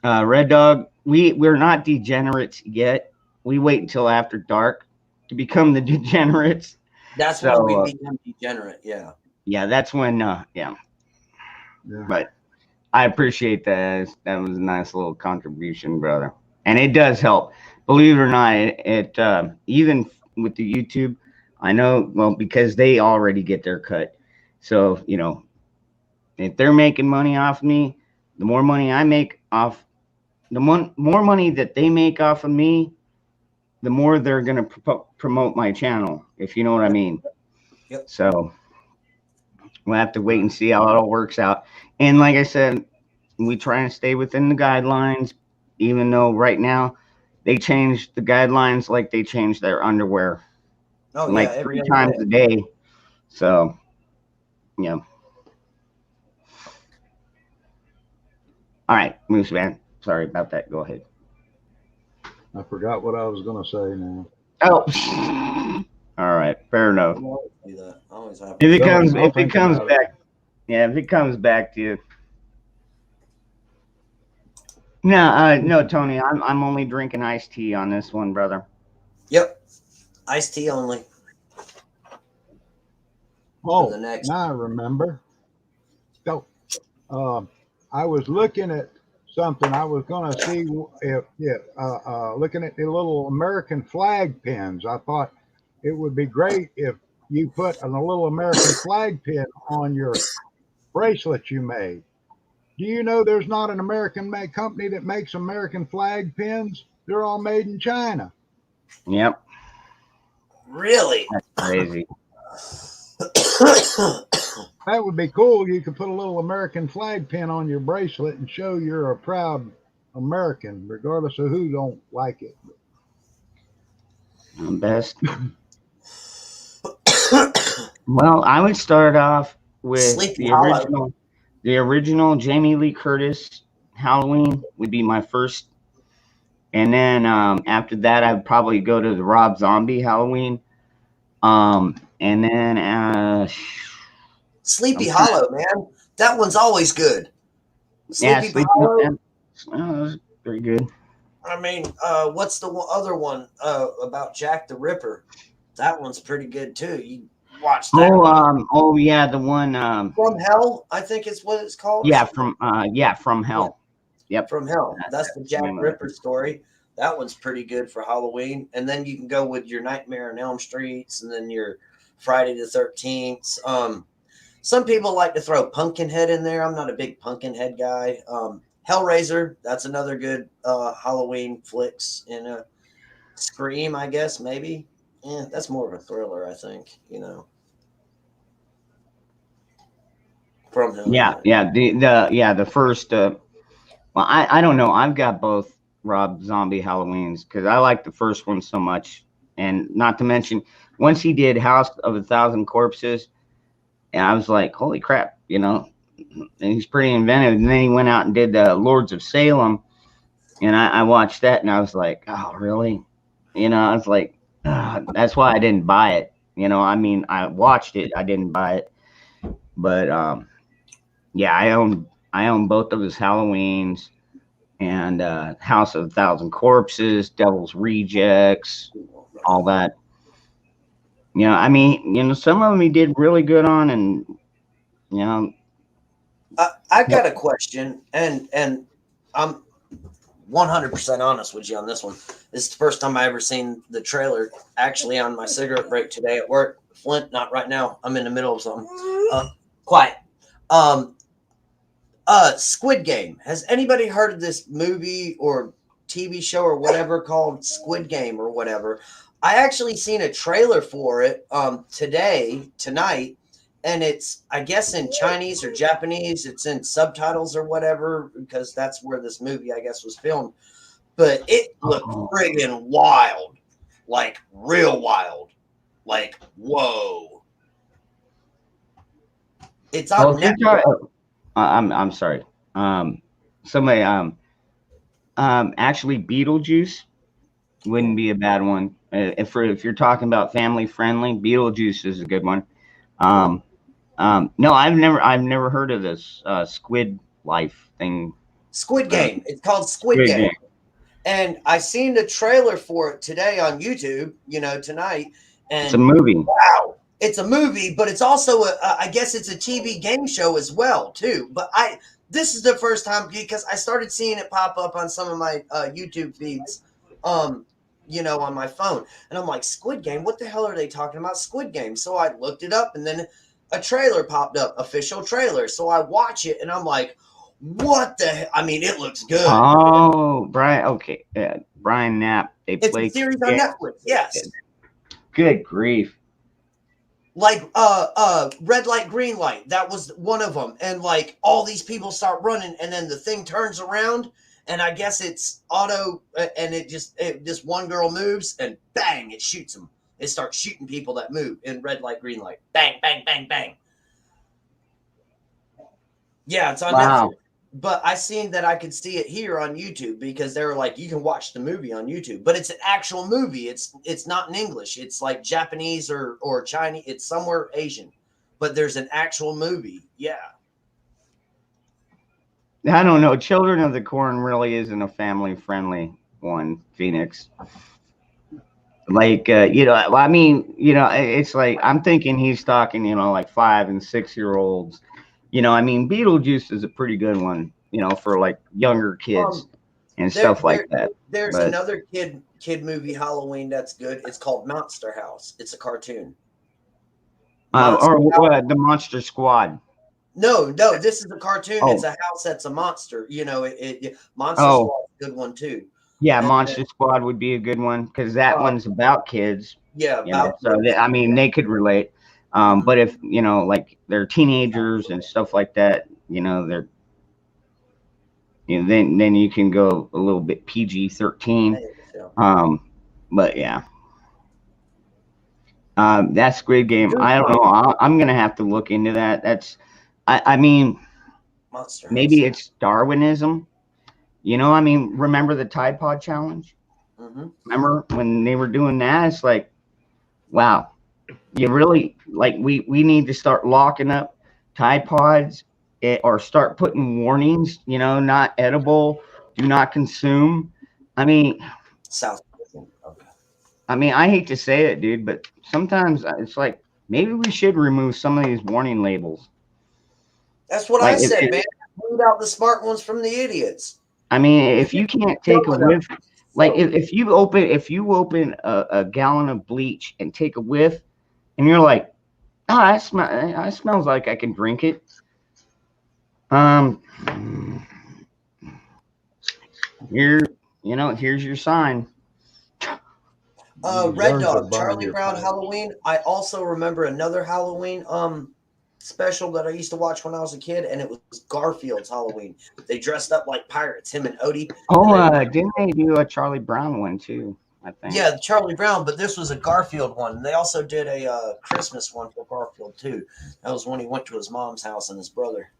Red Dog, we're not degenerates yet. We wait until after dark to become the degenerates. That's when we become degenerate. Yeah. Yeah, that's when. Yeah. But I appreciate that. That was a nice little contribution, brother. And it does help. Believe it or not, it even with the YouTube, I know, well, because they already get their cut. So, you know, if they're making money off me, the more money I make off, the more money that they make off of me, the more they're going to promote my channel, if you know what I mean. Yep. So we'll have to wait and see how it all works out. And like I said, we try and stay within the guidelines, even though right now they changed the guidelines like they changed their underwear. Oh, like yeah, 3 times a day. So, yeah. All right, Moose Man. Sorry about that. Go ahead. I forgot what I was going to say now. Oh, all right. Fair enough. If it comes back, yeah, if it comes back to you. No, Tony. I'm only drinking iced tea on this one, brother. Yep, iced tea only. Oh, now I remember. So, I was looking at something. I was going to see if, looking at the little American flag pins. I thought it would be great if you put a little American flag pin on your bracelet you made. Do you know there's not an American company that makes American flag pins? They're all made in China. Yep. Really? That's crazy. That would be cool. You could put a little American flag pin on your bracelet and show you're a proud American, regardless of who don't like it. Best. Well, I would start off with the original Jamie Lee Curtis Halloween would be my first. And then after that, I'd probably go to the Rob Zombie Halloween. And then Sleepy Hollow, man. That one's always good. Sleepy Hollow. That's pretty good. I mean, what's the other one about Jack the Ripper? That one's pretty good too. You watch that. Yeah, the one From Hell, I think is what it's called. Yeah, From Hell. Yep. From Hell. That's the Jack Ripper story. That one's pretty good for Halloween. And then you can go with your Nightmare on Elm Streets and then your Friday the 13th. Some people like to throw Pumpkinhead in there. I'm not a big Pumpkinhead guy. Hellraiser, that's another good Halloween flicks. And Scream, I guess, maybe. Yeah, that's more of a thriller, I think, you know. From Hell. The first well, I don't know. I've got both Rob Zombie Halloweens because I like the first one so much. And not to mention, once he did House of a Thousand Corpses, and I was like, holy crap, you know, and he's pretty inventive. And then he went out and did Lords of Salem, and I watched that, and I was like, oh, really? You know, I was like, that's why I didn't buy it. You know, I mean, I watched it. I didn't buy it, but yeah, I own both of his Halloweens and House of a Thousand Corpses, Devil's Rejects, all that. You know, I mean, some of them he did really good on, and you know, I got a question, and I'm 100% honest with you on this one. This is the first time I ever seen the trailer actually on my cigarette break today at work. Flint, not right now. I'm in the middle of something. Quiet. Um, Squid Game. Has anybody heard of this movie or TV show or whatever called Squid Game or whatever? I actually seen a trailer for it tonight, and it's, I guess, in Chinese or Japanese. It's in subtitles or whatever, because that's where this movie, I guess, was filmed. But it looked friggin' wild, like real wild, like whoa. It's on Netflix. I'm sorry. Somebody actually Beetlejuice wouldn't be a bad one. If you're talking about family friendly, Beetlejuice is a good one. No, I've never heard of this Squid Life thing. Squid Game. It's called Squid Game. And I seen the trailer for it today on YouTube, tonight. And it's a movie. Wow. It's a movie, but it's also I guess it's a TV game show as well, too. But this is the first time, because I started seeing it pop up on some of my YouTube feeds, on my phone. And I'm like, Squid Game? What the hell are they talking about? Squid Game. So I looked it up, and then a trailer popped up, official trailer. So I watch it, and I'm like, what the hell? I mean, it looks good. Oh, Brian. Okay. Brian Knapp. It's a series on Netflix. Yes. Good grief. Like red light, green light. That was one of them. And like all these people start running, and then the thing turns around, and I guess it's auto, and it just one girl moves, and bang, it shoots them. It starts shooting people that move in red light, green light. Bang, bang, bang, bang. Yeah, it's on Netflix. But I seen that I could see it here on YouTube, because they were like, you can watch the movie on YouTube. But it's an actual movie. It's not in English. It's like Japanese or Chinese. It's somewhere Asian. But there's an actual movie. Yeah. I don't know. Children of the Corn really isn't a family-friendly one, Phoenix. Like, I mean, it's like, I'm thinking he's talking, like 5 and 6 year olds. I mean, Beetlejuice is a pretty good one, for like younger kids and stuff like that. There's another kid movie Halloween that's good. It's called Monster House. It's a cartoon. The Monster Squad. No, this is a cartoon. It's a house that's a monster. Monster Squad is a good one too. Yeah, Monster Squad would be a good one, because that one's about kids. Yeah, I mean, they could relate. But if like they're teenagers and stuff like that, they're then you can go a little bit PG-13. But yeah, that Squid Game, I don't know. I'm gonna have to look into that. I mean, maybe it's Darwinism. I mean, remember the Tide Pod Challenge? Mm-hmm. Remember when they were doing that? It's like, wow. You really, like, we need to start locking up Tide Pods, or start putting warnings, not edible, do not consume. I mean, I hate to say it, dude, but sometimes it's like, maybe we should remove some of these warning labels. That's what I said, man. Weed out the smart ones from the idiots. I mean, if you can't take a whiff, like if you open a gallon of bleach and take a whiff, and you're like, oh, it smells like I can drink it. Here's your sign. Red Dog, Charlie Brown Halloween. I also remember another Halloween special that I used to watch when I was a kid, and it was Garfield's Halloween. They dressed up like pirates, him and Odie. Didn't they do a Charlie Brown one too? I think. Yeah, Charlie Brown, but this was a Garfield one. They also did a Christmas one for Garfield too. That was when he went to his mom's house and his brother.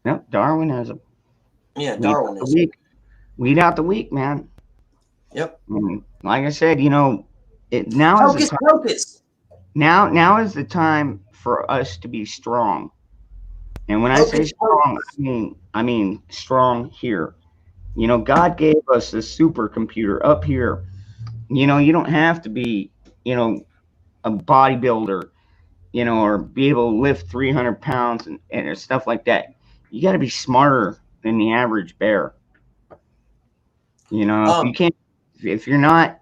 Yep, Darwinism. Yeah, Darwinism. Weed out the weak, man. Yep. Like I said, now is the Hocus time. pocus. Now is the time for us to be strong. And when I say Hocus strong, pocus. I mean strong here. You know, God gave us a supercomputer up here. You know, you don't have to be, you know, a bodybuilder, you know, or be able to lift 300 pounds and stuff like that. You got to be smarter than the average bear. You know, if you Um, can't, if you're not,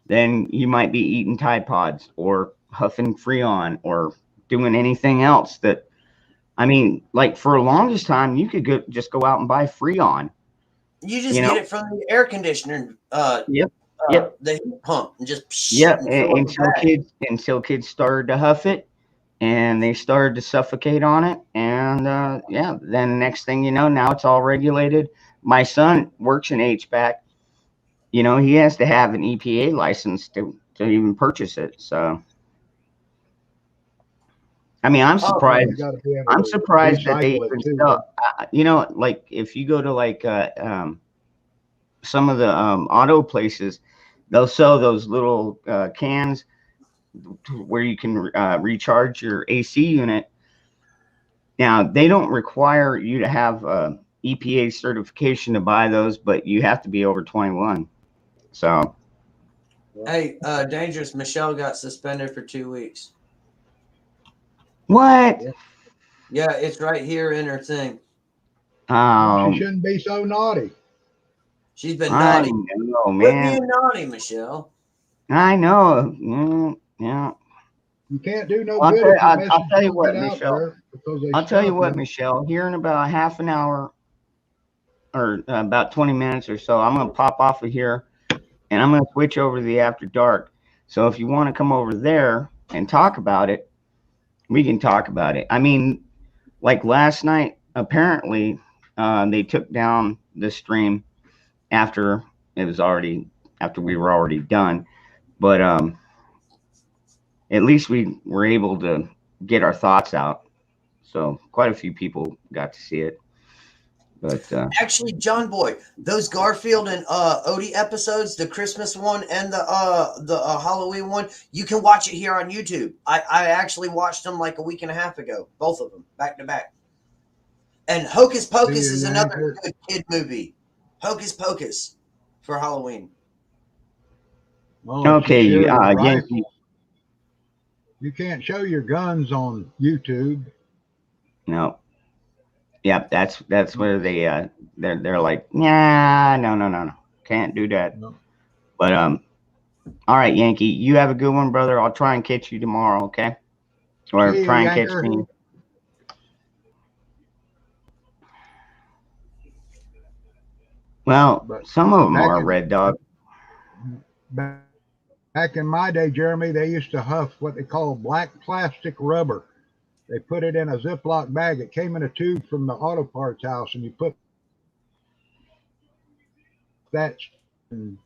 then you might be eating Tide Pods or huffing Freon or doing anything else that, I mean, like for the longest time, you could just go out and buy Freon, you just you get know? it from the air conditioner, Yep. Yep. the heat pump, and just Yep. and fill up a bag. Until kids started to huff it and they started to suffocate on it. And yeah, then next thing you know, now it's all regulated. My son works in HVAC. You know, he has to have an EPA license to even purchase it. So, I mean, Um, Well, you got to be able I'm to surprised that they recycle it even too. sell. You know, like if you go to like some of the auto places, they'll sell those little cans where you can recharge your AC unit. Now, they don't require you to have EPA certification to buy those, but you have to be over 21. So, hey, Dangerous Michelle got suspended for 2 weeks. what? Yeah. Yeah, it's right here in her thing. Well, she Um, shouldn't be so naughty. She's been I naughty. know, Quit man. being naughty, Michelle. I know. Yeah. You can't do no I'll good tell, if your I'll message tell you don't get what, out Michelle. there because they I'll tell you stop what, you. Michelle. Here in about half an hour or about 20 minutes or so, I'm gonna pop off of here and I'm gonna switch over to the After Dark. So if you want to come over there and talk about it, we can talk about it. I mean, like last night, apparently, they took down the stream after it was already after we were already done. But at least we were able to get our thoughts out. So quite a few people got to see it. But Actually, John Boy, those Garfield and Odie episodes, the Christmas one and the Halloween one, you can watch it here on YouTube. I actually watched them like a week and a half ago, both of them back to back. And Hocus Do Pocus is you, another Yanker? good kid movie. Hocus Pocus for Halloween. Well, if you okay, share your Yankee. rifle, you can't show your guns on YouTube. No, yeah, that's where they're like, yeah, no, can't do that. No. But all right, Yankee, you have a good one, brother. I'll try and catch you tomorrow, okay? Or See you, try and catch Yanker. me. Well, But some of them back are in Red Dog. back in my day, Jeremy, they used to huff what they call black plastic rubber. They put it in a Ziploc bag. It came in a tube from the auto parts house, and you put that and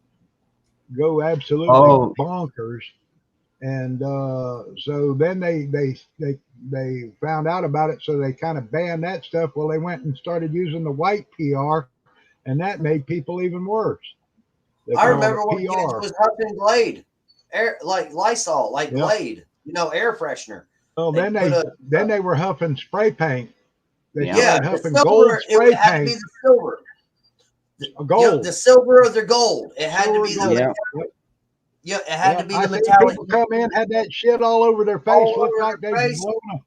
go absolutely Oh, bonkers. And so then they found out about it, so they kind of banned that stuff. Well, they went and started using the white PR, and that made people even worse. They I called it remember when kids PR. was huffing Glade, air like Lysol, like Yeah. Glade, air freshener. Well, They put a then they were huffing spray paint. They yeah. yeah, started the huffing gold silver. It spray had to be paint. the silver. Yep, the Gold, silver or the gold. It had to silver, be the gold. Yeah. metallic. Yeah, it had Yeah, to be I the seen metallic people come in, had that shit all over their face, all looked over like their they'd face. blown a,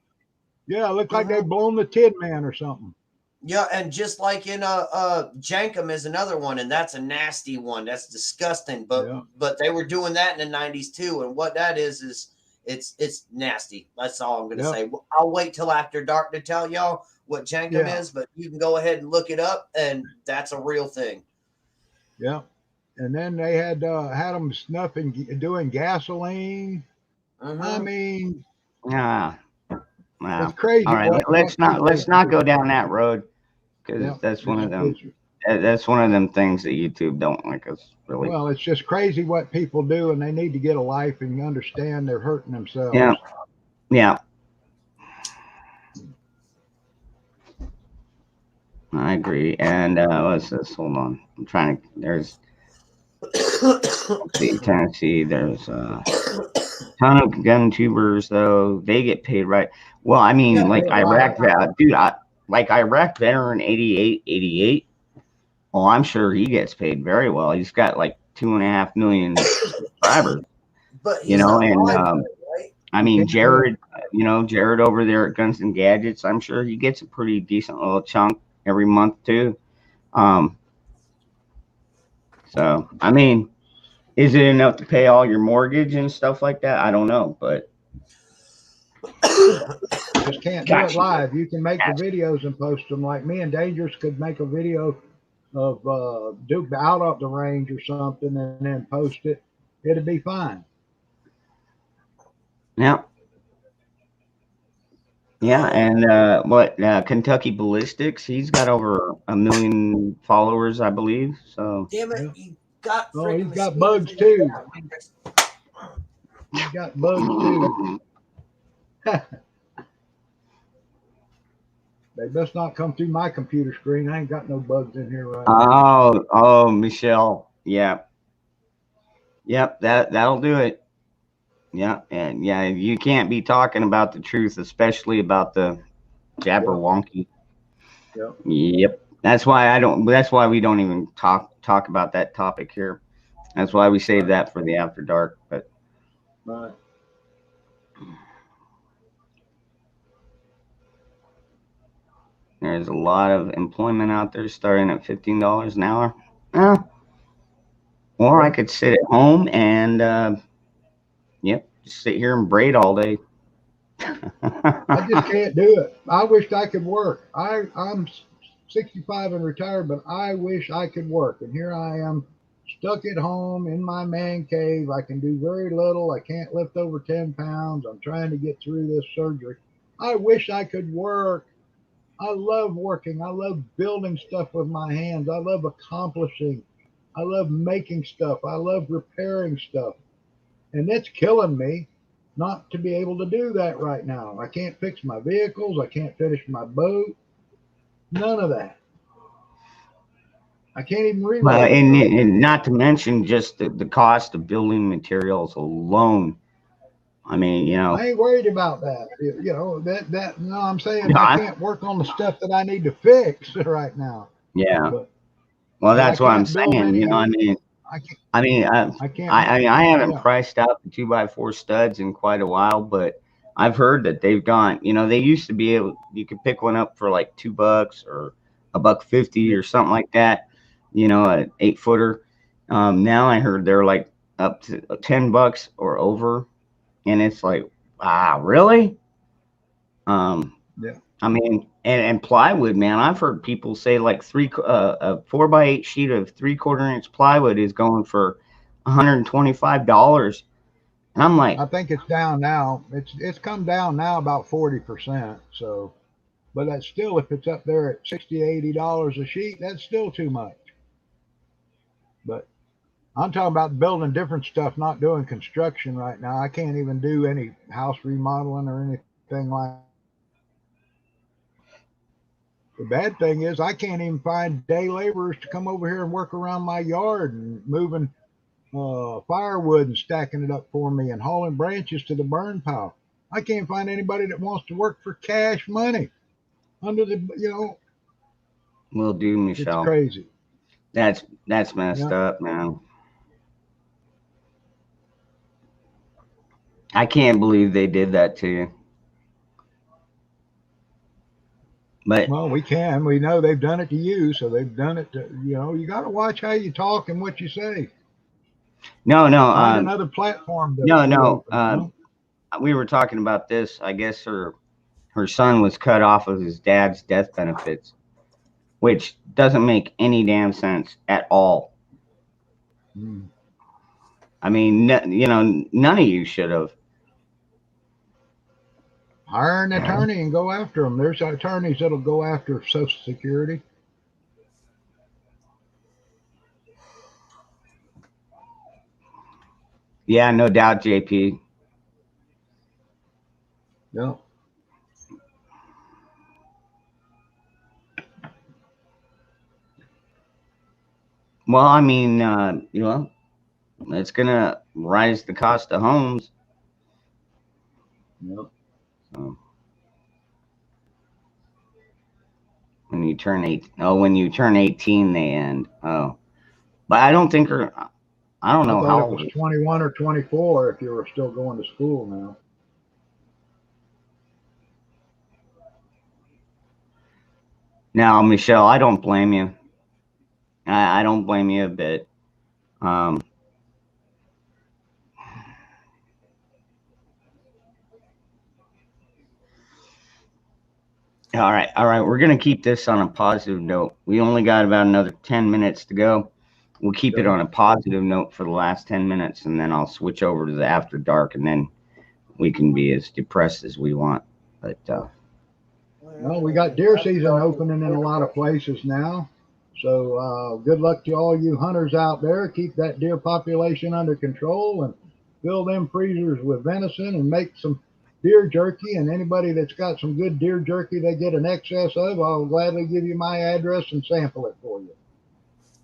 yeah, looked like Mhm. they'd blown the Tin Man or something. Yeah, and just like in Jankum is another one, and that's a nasty one. That's disgusting. Yeah, But they were doing that in the 90s too. And what that is it's nasty. That's all I'm gonna yeah, say. I'll wait till after dark to tell y'all what Jankum yeah, is, but you can go ahead and look it up, and that's a real thing. yeah. And then they had them snuffing, doing gasoline. I Mm-hmm. mean, Ah, it's wow. All crazy right, what people. let's not go down that road Yeah, because that's one it's of them. it's That's one of them things that YouTube don't like us really. well, it's just crazy what people do, and they need to get a life and understand they're hurting themselves. Yeah, yeah, I agree. And what's this? Hold on, I'm trying to. There's See, Tennessee, there's a ton of gun tubers, though. They get paid right. Well, I Yeah, mean, Yeah, like right. Iraq, dude, like Iraq veteran 88. Oh, I'm sure he gets paid very well. He's got like 2.5 million subscribers, but you he's know, not and my boy, right? I You mean, can't do it. Jared, Jared over there at Guns and Gadgets, I'm sure he gets a pretty decent little chunk every month too. Um, so I mean, is it enough to pay all your mortgage and stuff like that? I don't know, but Just can't do it gotcha, live. You can make the gotcha. videos and post them. Like me and Dangerous could make a video of Duke out of the range or something and then post it. It'd be fine. Yeah, yeah, um, and what Kentucky Ballistics? He's got over 1 million followers, I believe. So damn it, Yeah. you got Oh, freaking he's got mosquitoes bugs in your too. back. He's got bugs too. They must not come through my computer screen. I ain't got no bugs in here right now. Michelle, yeah, yep, that'll do it. Yeah, and yeah, you can't be talking about the truth, especially about the Yep. Jabberwocky. Yep. Yep. That's why I don't. That's why we don't even talk about that topic here. That's why we save Right. that for the after dark. But Right. there's a lot of employment out there starting at $15 an hour. Yeah. Or I Yeah. could sit at home and yep, just sit here and braid all day. I just can't do it. I wish I could work. I'm 65 and retired, but I wish I could work. And here I am stuck at home in my man cave. I can do very little. I can't lift over 10 pounds. I'm trying to get through this surgery. I wish I could work. I love working. I love building stuff with my hands. I love accomplishing. I love making stuff. I love repairing stuff. And it's killing me not to be able to do that right now. I can't fix my vehicles. I can't finish my boat. None of that. I can't even Well, reload it right now. and not to mention just the cost of building materials alone. I mean, I ain't worried about that. That no, I'm saying I I, can't work on the stuff that I need to fix right now. yeah. But Well, but I that's what I'm can't build saying. any. I mean, I mean, I can't. I haven't Yeah. priced out the 2x4 studs in quite a while, but I've heard that they've gone. They used to be able you could pick one up for like $2 or $1.50 Yeah. or something like that. An 8 footer. Now I heard they're like up to $10 or over, and it's like, wow, really? Um, Yeah. I mean, and plywood, man. I've heard people say like a 4x8 sheet of 3/4 inch plywood is going for $125, and I'm like, I think it's down now. It's come down now about 40%. So, but that's still if it's up there at 60, $80 a sheet, that's still too much. But I'm talking about building different stuff, not doing construction right now. I can't even do any house remodeling or anything like that. The bad thing is I can't even find day laborers to come over here and work around my yard and moving firewood and stacking it up for me and hauling branches to the burn pile. I can't find anybody that wants to work for cash money under the. "Will do, It's Michelle." crazy. That's messed Yeah. up, man. I can't believe they did that to you. But Well, we can. We know they've done it to you, so they've done it to, you got to watch how you talk and what you say. no, no, Find another platform to no, be no. open. We were talking about this. I guess her son was cut off of his dad's death benefits, which doesn't make any damn sense at all. Mm. I mean, none of you should have. Hire an attorney and go after them. There's attorneys that'll go after Social Security. Yeah, no doubt, JP. Yeah. Well, I mean, you know, it's gonna rise the cost of homes. Yep. So when you turn 8, oh, when you turn 18, they end. Oh, but I don't think her. I don't I know thought how it was old. 21 or 24 if you were still going to school now. Now, Michelle, I don't blame you. I don't blame you a bit. Um, all right. We're gonna keep this on a positive note. We only got about another 10 minutes to go. We'll keep it Okay. on a positive note for the last 10 minutes, and then I'll switch over to the after dark, and then we can be as depressed as we want. But Well, we got deer season opening in a lot of places now. So good luck to all you hunters out there. Keep that deer population under control and fill them freezers with venison and make some deer jerky. And anybody that's got some good deer jerky they get an excess of, I'll gladly give you my address and sample it for you.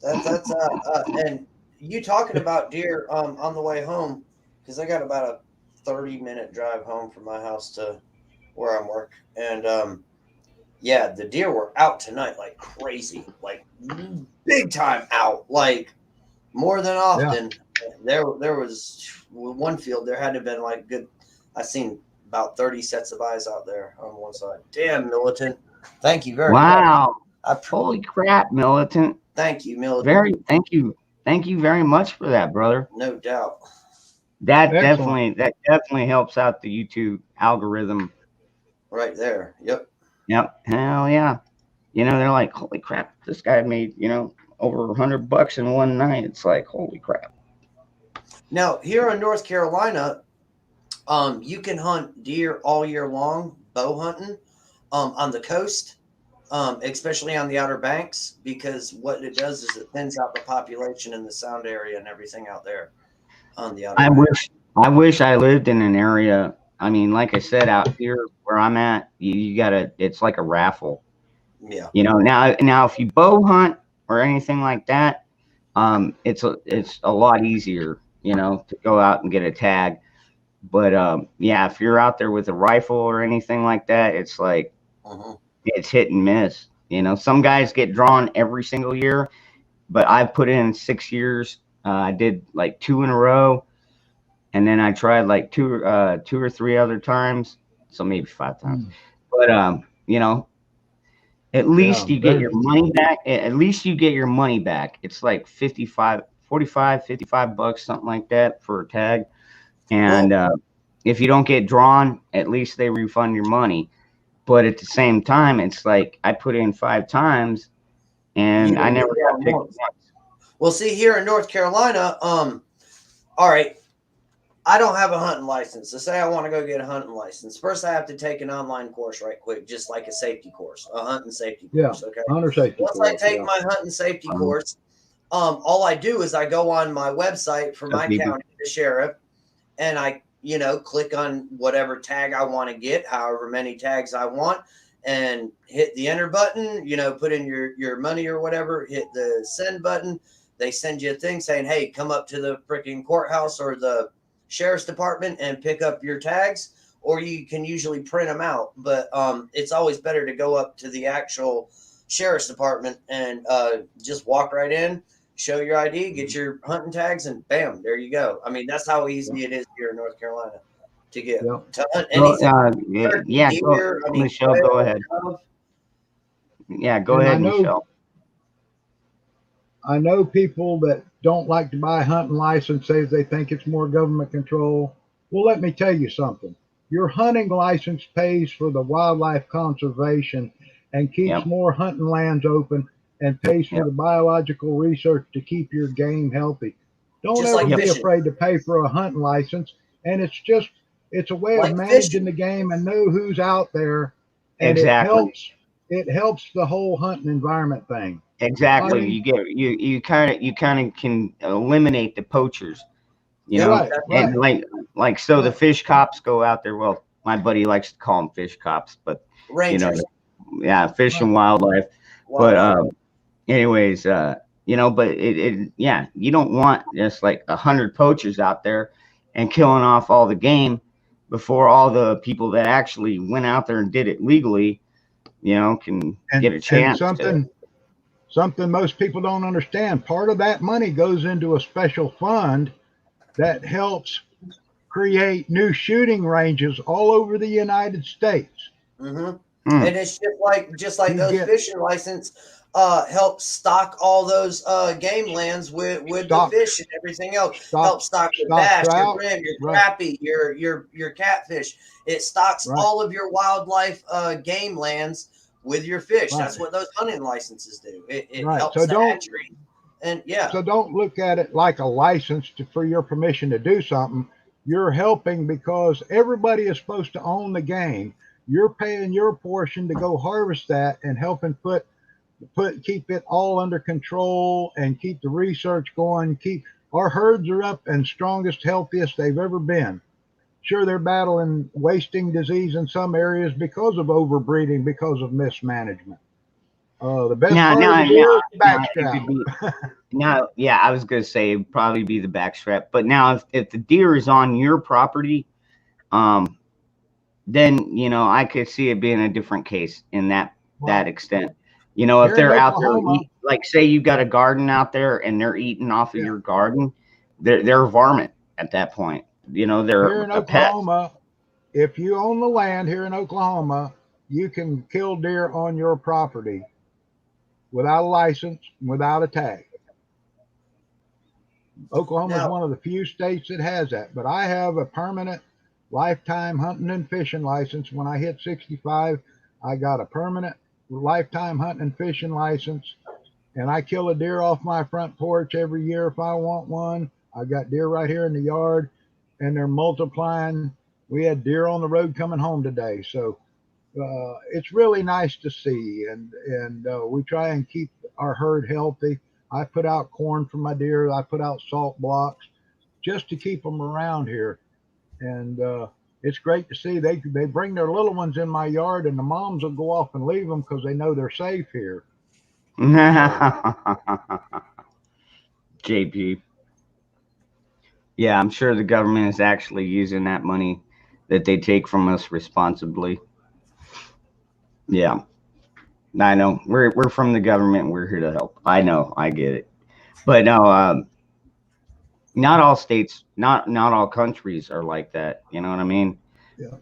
And you talking about deer on the way home, because I got about a 30-minute drive home from my house to where I'm work, and yeah, the deer were out tonight like crazy, like big time out, like more than Yeah. often. There was one field there had to have been like good. I seen about 30 sets of eyes out there on one side. Damn, Militant. Thank you very much. wow, holy crap, Militant! Thank you, Militant. Thank you very much for that, brother. No doubt. Excellent. That definitely helps out the YouTube algorithm. Right there. Yep. Yep, hell yeah. You know, they're like, holy crap, this guy made, you know, over $100 in one night. It's like, holy crap. Now, here in North Carolina, you can hunt deer all year long, bow hunting, on the coast, especially on the Outer Banks, because what it does is it thins out the population in the Sound area and everything out there on the Outer I Banks. wish I lived in an area. I mean, like I said, out here where I'm at, you gotta, it's like a raffle. Yeah. You know, now if you bow hunt or anything like that, it's a lot easier, you know, to go out and get a tag. But yeah, if you're out there with a rifle or anything like that, it's like Uh-huh. it's hit and miss. You know, some guys get drawn every single year, but I've put in 6 years. I did like 2 in a row, and then I tried like two or three other times, so maybe 5 times. Mm. But you know, at Yeah. least you get your money back. At least you get your money back. It's like 55, 45, $55, something like that for a tag. And Well, if you don't get drawn, at least they refund your money. But at the same time, it's like I put in 5 times you and I didn't never get got drawn picked once. once. Well, see, here in North Carolina, all right, I don't have a hunting license. So say I want to go get a hunting license. First, I have to take an online course right quick, just like a safety course, a hunting safety Yeah. course. Okay. Hunter safety Once I course. take Yeah. my hunting safety Um, course, all I do is I go on my website for so my maybe, county, the sheriff, and I, click on whatever tag I want to get, however many tags I want, and hit the enter button, put in your money or whatever, hit the send button. They send you a thing saying, hey, come up to the freaking courthouse or the sheriff's department and pick up your tags, or you can usually print them out. But it's always better to go up to the actual sheriff's department and just walk right in, show your ID, get your hunting tags, and bam, there you go. I mean, that's how Yeah. easy it is here in North Carolina to get Yeah. to hunt well, anything. yeah, Turkey, go, deer, I mean, Michelle, go quail, ahead. dove. Yeah, go And ahead, Michelle. I know people that don't like to buy hunting licenses. They think it's more government control. Well, let me tell you something. Your hunting license pays for the wildlife conservation and keeps Yep, more hunting lands open and pays for yep, the biological research to keep your game healthy. Don't Just ever like yep, be fishing, afraid to pay for a hunting license. And it's a way of like managing fishing. the game and know who's out there. And exactly. it helps the whole hunting environment thing. Exactly. Hunting, You kind of can eliminate the poachers, you Yep, know, right, and right, so the right. fish cops go out there. Well, my buddy likes to call them fish cops, but you know, rangers, yeah, fish Right. and wildlife. But wildlife. anyways, you know, but yeah, you don't want just like 100 poachers out there and killing off all the game before all the people that actually went out there and did it legally, you know, can get a And chance to. something most people don't understand. Part of that money goes into a special fund that helps create new shooting ranges all over the United States. Mm-hmm. Hmm. And it's just like You those get fishing license help stock all those game lands with the stock, fish and everything else. stock, Help stock your stock bass, your trout, brim, your right, crappie, your catfish. It stocks right, all of your wildlife game lands with your fish. right, That's what those hunting licenses do. It right. helps the hatchery. And yeah. So don't look at it like a license for your permission to do something. You're helping because everybody is supposed to own the game. You're paying your portion to go harvest that and helping keep it all under control and keep the research going. Keep our herds are up and strongest, healthiest they've ever been. Sure, they're battling wasting disease in some areas because of overbreeding, because of mismanagement. The best Now, part of now, the now, deer is the now, it backstrap. could be now. Yeah, I was gonna say it'd probably be the backstrap, but now if the deer is on your property, um, then you know I could see it being a different case in that Well, extent. You know, if here in they're out there, Oklahoma, like say you got a garden out there and they're eating off of yeah, your garden, they're varmint at that point. You know, they're here in a pet. Oklahoma, if you own the land here in Oklahoma, you can kill deer on your property without a license, without a tag. Oklahoma is Now, one of the few states that has that. But I have a permanent lifetime hunting and fishing license. When I hit 65, I got a permanent lifetime hunting and fishing license. And I kill a deer off my front porch every year if I want one. I got deer right here in the yard and they're multiplying. We had deer on the road coming home today. So it's really nice to see, and we try and keep our herd healthy. I put out corn for my deer. I put out salt blocks just to keep them around here, and it's great to see they bring their little ones in my yard, and the moms will go off and leave them because they know they're safe here. So JP. Yeah, I'm sure the government is actually using that money that they take from us responsibly. Yeah, I know. We're from the government. We're here to help. I know. I get it. But no, not all states, not all countries are like that. You know what I mean? yeah,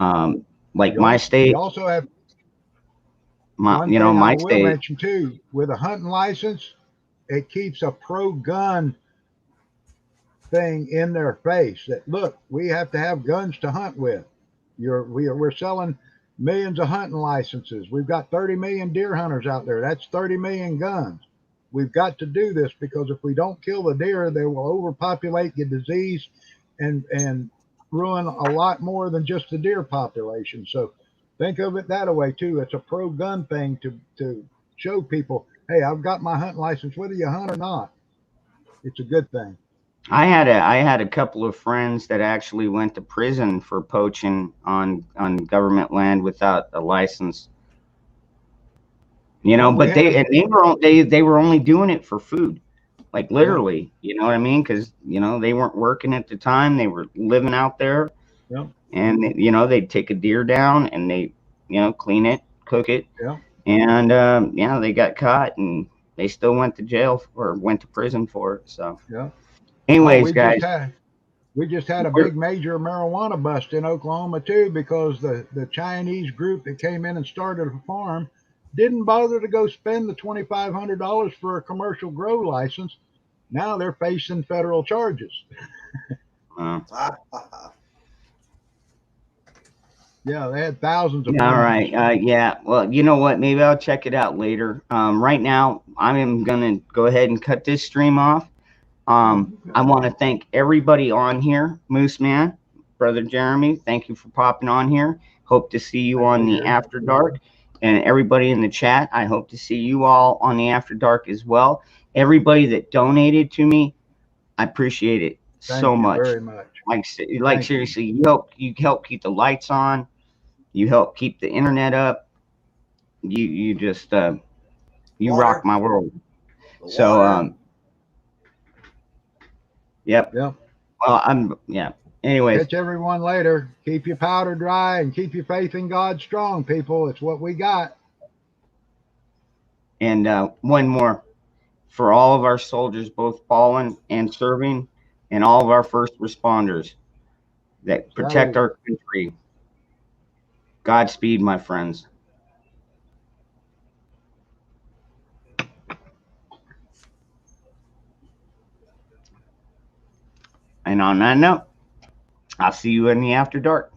Like my you state, also have my one you know thing I my will state. mention too with a hunting license. It keeps a pro gun thing in their face that look, we have to have guns to hunt with. We're selling millions of hunting licenses. We've got 30 million deer hunters out there. That's 30 million guns. We've got to do this because if we don't kill the deer, they will overpopulate, get disease, and ruin a lot more than just the deer population. So think of it that way too. It's a pro gun thing to show people, hey, I've got my hunting license, whether you hunt or not. It's a good thing. I had a couple of friends that actually went to prison for poaching on government land without a license. You know, Well, we but have they were only doing it for food, like yeah, literally. You know what I mean? Because you know they weren't working at the time; they were living out there, yeah, and you know they'd take a deer down and they, you know, clean it, cook it, yeah, and yeah, they got caught and they still went to jail or went to prison for it. So, yeah. Oh, anyways, guys, we just had a we're big major marijuana bust in Oklahoma too because the Chinese group that came in and started a farm didn't bother to go spend the $2,500 for a commercial grow license. Now they're facing federal charges. uh, Yeah, they had thousands of all plants. right. Yeah. Well, you know what? Maybe I'll check it out later. Right now, I am gonna go ahead and cut this stream off. Oh, I okay. want to thank everybody on here, Moose Man, Brother Jeremy. Thank you for popping on here. Hope to see you Thank on you, the Gary. After Dark, and everybody in the chat. I hope to see you all on the After Dark as well. Everybody that donated to me, I appreciate it so Thank you much. very much. Like Thank you. seriously, you help keep the lights on. You help keep the internet up. You just you rock water, my world. the So water. Yep. Yep. Well, Anyways, Catch everyone later. Keep your powder dry and keep your faith in God strong, people. It's what we got. and one more for all of our soldiers, both fallen and serving, and all of our first responders that protect Salute. our country. Godspeed, my friends. And on that note, I'll see you in the after dark.